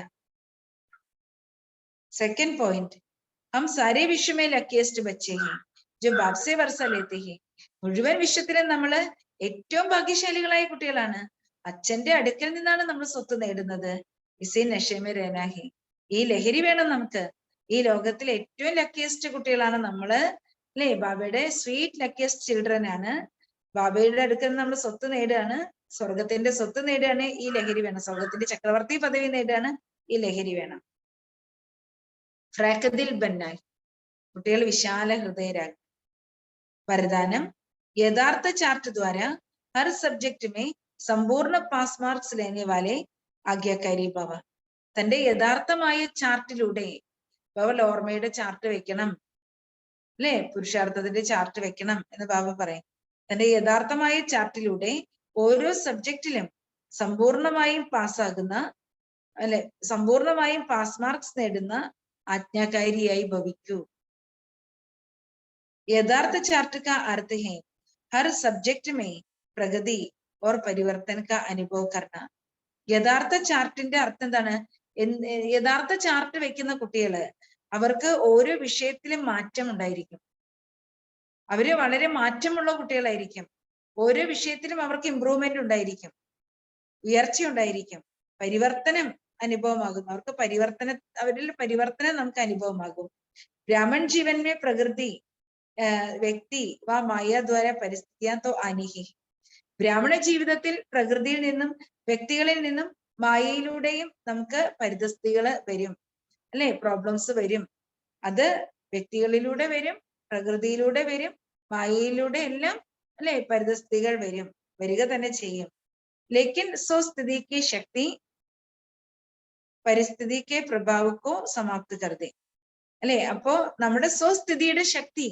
സെക്കൻഡ് പോയിന്റ്, ഹം സാരേ വിശ്വമേ ലക്കിയസ്റ്റ് ബച്ചേ ഹേ ജോ ബാപ് സേ വർഷ ലേത്തെ ഹേ. മുഴുവൻ വിശ്വത്തിലും നമ്മള് ഏറ്റവും ഭാഗ്യശാലികളായ കുട്ടികളാണ്. അച്ഛന്റെ അടുക്കൽ നിന്നാണ് നമ്മൾ സ്വത്ത് നേടുന്നത്. ഇസേ നശേമേ രേനാഹി. ഈ ലഹരി വേണം നമുക്ക്. ഈ ലോകത്തിലെ ഏറ്റവും ലക്കിയസ്റ്റ് കുട്ടികളാണ് നമ്മള് അല്ലെ. ബാബയുടെ സ്വീറ്റ് ലക്കിയസ്റ്റ് ചിൽഡ്രൻ ആണ്. ബാബയുടെ അടുക്കൽ നിന്ന് നമ്മൾ സ്വത്ത് നേടുകയാണ്, സ്വർഗത്തിന്റെ സ്വത്ത് നേടുകയാണ്. ഈ ലഹരി വേണം. സ്വർഗത്തിന്റെ ചക്രവർത്തി പദവി നേടുകയാണ്. ഈ ലഹരി വേണം. ഫ്രാക്കദിൽ ബന്നായി. കുട്ടികൾ വിശാല ഹൃദയരാകും. വരദാനം, യഥാർത്ഥ ചാർട്ട് ദ്വാര ഹർ സബ്ജക്ട് മേ സമ്പൂർണ്ണ പാസ് മാർക്സ് ലേനെ വാലെ ആജ്ഞാകാരി ഭവ. തന്റെ യഥാർത്ഥമായ ചാർട്ടിലൂടെ ബാബ ഓർമ്മയുടെ ചാർട്ട് വെക്കണം അല്ലെ, പുരുഷാർത്ഥത്തിന്റെ ചാർട്ട് വെക്കണം എന്ന് ബാബ പറയും. തന്റെ യഥാർത്ഥമായ ചാർട്ടിലൂടെ ഓരോ സബ്ജക്റ്റിലും സമ്പൂർണമായും പാസ്സാകുന്ന അല്ലെ, സമ്പൂർണമായും പാസ് മാർക്സ് നേടുന്ന ആജ്ഞാകാരിയായി ഭവിക്കൂ. यथार्थ चार्ट का अर्थ है हर सब्जेक्ट में प्रगति और परिवर्तन का अनुभव करना. യഥാർത്ഥ ചാർട്ടിന്റെ അർത്ഥം എന്താണ്? യഥാർത്ഥ ചാർട്ട് വെക്കുന്ന കുട്ടികള് അവർക്ക് ഓരോ വിഷയത്തിലും മാറ്റം ഉണ്ടായിരിക്കും. അവര് വളരെ മാറ്റമുള്ള കുട്ടികളായിരിക്കും. ഓരോ വിഷയത്തിലും അവർക്ക് ഇമ്പ്രൂവ്മെന്റ് ഉണ്ടായിരിക്കും, ഉയർച്ച ഉണ്ടായിരിക്കും, പരിവർത്തനം അനുഭവമാകും. അവർക്ക് അവരിൽ പരിവർത്തനം നമുക്ക് അനുഭവമാകും. ബ്രാഹ്മൺ ജീവൻ മേ പ്രകൃതി വ്യക്തി വാ മായ ദ്വാര പരിസ്ഥിതിയാന്തോ അനിഹി. ബ്രാഹ്മണ ജീവിതത്തിൽ പ്രകൃതിയിൽ നിന്നും വ്യക്തികളിൽ നിന്നും മായയിലൂടെയും നമുക്ക് പരിതസ്ഥിതികള് വരും, അല്ലെ, പ്രോബ്ലംസ് വരും. അത് വ്യക്തികളിലൂടെ വരും, പ്രകൃതിയിലൂടെ വരും, മായയിലൂടെ എല്ലാം, അല്ലെ, പരിതസ്ഥിതികൾ വരിക തന്നെ ചെയ്യും. ലേക്കിൻ സ്വസ്ഥിതിക്ക് ശക്തി പരിസ്ഥിതിക്ക് പ്രഭാവക്കോ സമാപ്തി കരുതേ, അല്ലെ. അപ്പോ നമ്മുടെ സ്വസ്ഥിതിയുടെ ശക്തി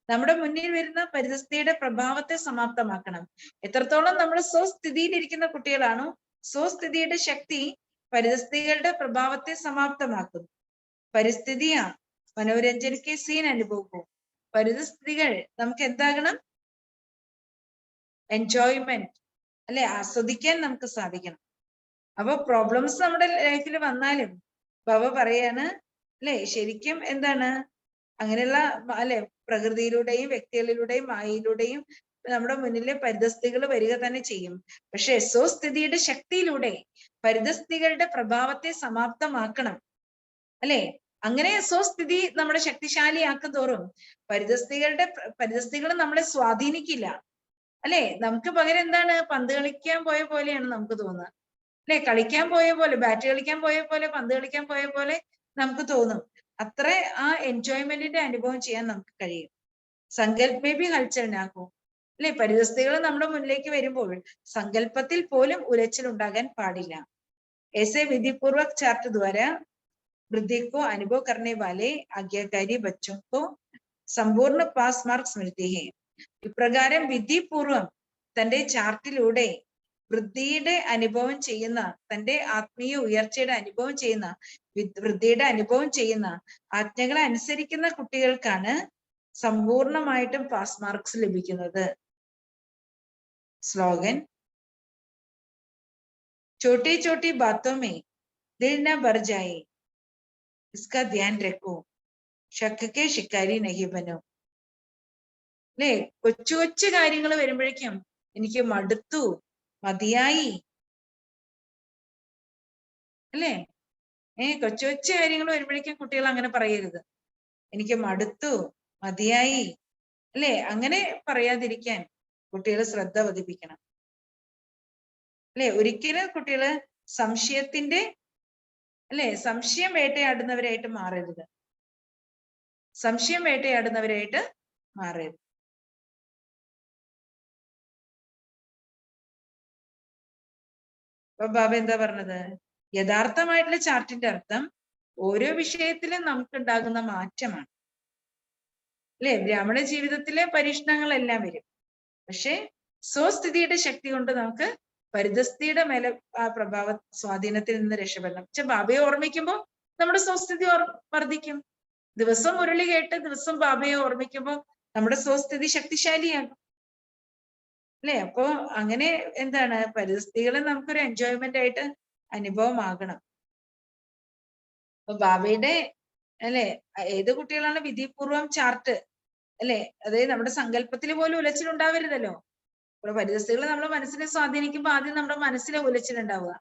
നമ്മുടെ മുന്നിൽ വരുന്ന പരിസ്ഥിതിയുടെ പ്രഭാവത്തെ സമാപ്തമാക്കണം. എത്രത്തോളം നമ്മൾ സ്വസ്ഥിതിയിൽ ഇരിക്കുന്ന കുട്ടികളാണോ, സ്വസ്ഥിതിയുടെ ശക്തി പരിസ്ഥിതികളുടെ പ്രഭാവത്തെ സമാപ്തമാക്കുന്നു. പരിസ്ഥിതിയാ മനോരഞ്ജനക്ക് സീൻ അനുഭവവും. പരിസ്ഥിതികൾ നമുക്ക് എന്താകണം? എൻജോയ്മെന്റ്, അല്ലെ, ആസ്വദിക്കാൻ നമുക്ക് സാധിക്കണം. അപ്പൊ പ്രോബ്ലംസ് നമ്മുടെ ലൈഫിൽ വന്നാലും ബാബ പറയാണ്, അല്ലെ, ശരിക്കും എന്താണ് അങ്ങനെയുള്ള, അല്ലെ, പ്രകൃതിയിലൂടെയും വ്യക്തികളിലൂടെയും മായയിലൂടെയും നമ്മുടെ മുന്നിലെ പരിതസ്ഥിതികൾ വരിക തന്നെ ചെയ്യും. പക്ഷെ സ്വസ്ഥിതിയുടെ ശക്തിയിലൂടെ പരിതസ്ഥിതികളുടെ പ്രഭാവത്തെ സമാപ്തമാക്കണം, അല്ലെ. അങ്ങനെ സ്വസ്ഥിതി നമ്മുടെ ശക്തിശാലിയാക്കും തോറും പരിതസ്ഥിതികൾ നമ്മളെ സ്വാധീനിക്കില്ല, അല്ലെ. നമുക്ക് പകരം എന്താണ്, പന്ത് കളിക്കാൻ പോയ പോലെയാണ് നമുക്ക് തോന്നുക, അല്ലെ. കളിക്കാൻ പോയ പോലെ, ബാറ്റ് കളിക്കാൻ പോയ പോലെ, പന്ത് കളിക്കാൻ പോയ പോലെ നമുക്ക് തോന്നും. അത്ര ആ എൻജോയ്മെന്റിന്റെ അനുഭവം ചെയ്യാൻ നമുക്ക് കഴിയും. സങ്കല്പേ ബി ഹൽച്ചലിനാക്കും, അല്ലെ. പരിതസ്ഥിതികൾ നമ്മുടെ മുന്നിലേക്ക് വരുമ്പോൾ സങ്കല്പത്തിൽ പോലും ഉലച്ചിൽ ഉണ്ടാകാൻ പാടില്ല. ऐसे विधिपूर्वक चार्ट द्वारा वृद्धि को अनुभव करने वाले आज्ञाकारी बच्चों को संपूर्ण पास मार्क्स मिलते हैं. ഇപ്രകാരം വിധിപൂർവം തന്റെ ചാർട്ടിലൂടെ വൃദ്ധിയുടെ അനുഭവം ചെയ്യുന്ന, തന്റെ ആത്മീയ ഉയർച്ചയുടെ അനുഭവം ചെയ്യുന്ന, വൃദ്ധിയുടെ അനുഭവം ചെയ്യുന്ന ആജ്ഞകളെ അനുസരിക്കുന്ന കുട്ടികൾക്കാണ് സമ്പൂർണമായിട്ടും പാസ് മാർക്സ് ലഭിക്കുന്നത്. സ്ലോഗൻ: छोटी छोटी बातों में दिल न भर जाए, इसका ध्यान रखो, शक के शिकारी नहीं बनो. അല്ലെ, കൊച്ചു കൊച്ചു കാര്യങ്ങൾ വരുമ്പോഴേക്കും എനിക്ക് മടുത്തു, മതിയായി, അല്ലെ. കൊച്ചു കൊച്ചു കാര്യങ്ങൾ വരുമ്പോഴേക്കും കുട്ടികൾ അങ്ങനെ പറയരുത്, എനിക്ക് മടുത്തു, മതിയായി, അല്ലെ. അങ്ങനെ പറയാതിരിക്കാൻ കുട്ടികൾ ശ്രദ്ധ പതിപ്പിക്കണം, അല്ലെ. ഒരിക്കലും കുട്ടികള് സംശയത്തിന്റെ, അല്ലെ, സംശയം വേട്ടയാടുന്നവരായിട്ട് മാറരുത്, സംശയം വേട്ടയാടുന്നവരായിട്ട് മാറരുത്. അപ്പൊ ബാബ എന്താ പറഞ്ഞത്? യഥാർത്ഥമായിട്ടുള്ള ചാർട്ടിന്റെ അർത്ഥം ഓരോ വിഷയത്തിലും നമുക്കുണ്ടാകുന്ന മാറ്റമാണ്, അല്ലെ. ബ്രാഹ്മണ ജീവിതത്തിലെ പരീക്ഷണങ്ങളെല്ലാം വരും, പക്ഷെ സ്വസ്ഥിതിയുടെ ശക്തി കൊണ്ട് നമുക്ക് പരിതസ്ഥിതിയുടെ മേലെ ആ പ്രഭാവ സ്വാധീനത്തിൽ നിന്ന് രക്ഷപ്പെടണം. പക്ഷെ ബാബയെ ഓർമ്മിക്കുമ്പോൾ നമ്മുടെ സ്വസ്ഥിതി വർദ്ധിക്കും. ദിവസം മുരളി കേട്ട് ദിവസം ബാബയെ ഓർമ്മിക്കുമ്പോൾ നമ്മുടെ സ്വസ്ഥിതി ശക്തിശാലിയാകും, അല്ലെ. അപ്പോ അങ്ങനെ എന്താണ്, പരിസ്ഥിതികളെ നമുക്കൊരു എൻജോയ്മെന്റ് ആയിട്ട് അനുഭവമാകണം. അപ്പൊ ബാബയുടെ, അല്ലെ, ഏത് കുട്ടികളാണ് വിധിപൂർവം ചാർട്ട്, അല്ലെ, അതായത് നമ്മുടെ സങ്കല്പത്തിൽ പോലും ഉലച്ചിലുണ്ടാവരുതല്ലോ. അപ്പൊ പരിസ്ഥിതികൾ നമ്മുടെ മനസ്സിനെ സ്വാധീനിക്കുമ്പോൾ ആദ്യം നമ്മുടെ മനസ്സിലെ ഉലച്ചിലുണ്ടാവുക.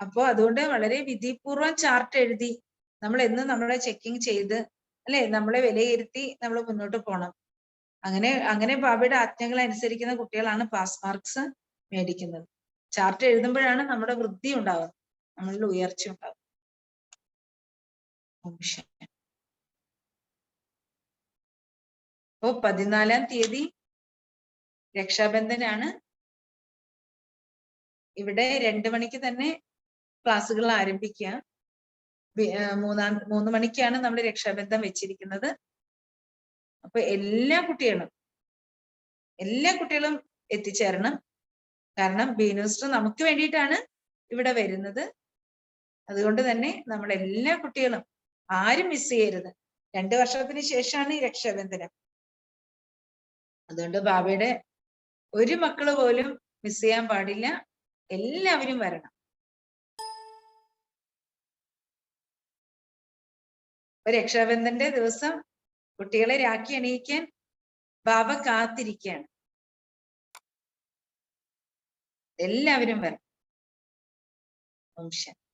അപ്പോ അതുകൊണ്ട് വളരെ വിധിപൂർവം ചാർട്ട് എഴുതി നമ്മൾ എന്നും നമ്മളെ ചെക്കിങ് ചെയ്ത്, അല്ലെ, നമ്മളെ വിലയിരുത്തി നമ്മൾ മുന്നോട്ട് പോകണം. അങ്ങനെ ബാബയുടെ ആജ്ഞകൾ അനുസരിക്കുന്ന കുട്ടികളാണ് പാസ് മാർക്സ് മേടിക്കുന്നത്. ചാർട്ട് എഴുതുമ്പോഴാണ് നമ്മുടെ വൃദ്ധി ഉണ്ടാവുന്നത്, നമ്മളുടെ ഉയർച്ച ഉണ്ടാവുന്നത്. അപ്പോ 14-ാം തീയതി രക്ഷാബന്ധനാണ്. ഇവിടെ 2 മണിക്ക് തന്നെ ക്ലാസ്സുകൾ ആരംഭിക്കുക. 3 മണിക്കാണ് നമ്മൾ രക്ഷാബന്ധം വെച്ചിരിക്കുന്നത്. അപ്പൊ എല്ലാ കുട്ടികളും എത്തിച്ചേരണം. കാരണം ബീനൂസ്റ്റർ നമുക്ക് വേണ്ടിയിട്ടാണ് ഇവിടെ വരുന്നത്. അതുകൊണ്ട് തന്നെ നമ്മൾ എല്ലാ കുട്ടികളും ആരും മിസ് ചെയ്യരുത്. 2 വർഷത്തിന് ശേഷമാണ് ഈ രക്ഷാബന്ധനം. അതുകൊണ്ട് ബാബയുടെ ഒരു മക്കള് പോലും മിസ് ചെയ്യാൻ പാടില്ല, എല്ലാവരും വരണം. രക്ഷാബന്ധന്റെ ദിവസം കുട്ടികളെ രാഖി അണിയിക്കാൻ ബാബ കാത്തിരിക്കുകയാണ്. എല്ലാവരും വരണം. ഓം ശാന്തി.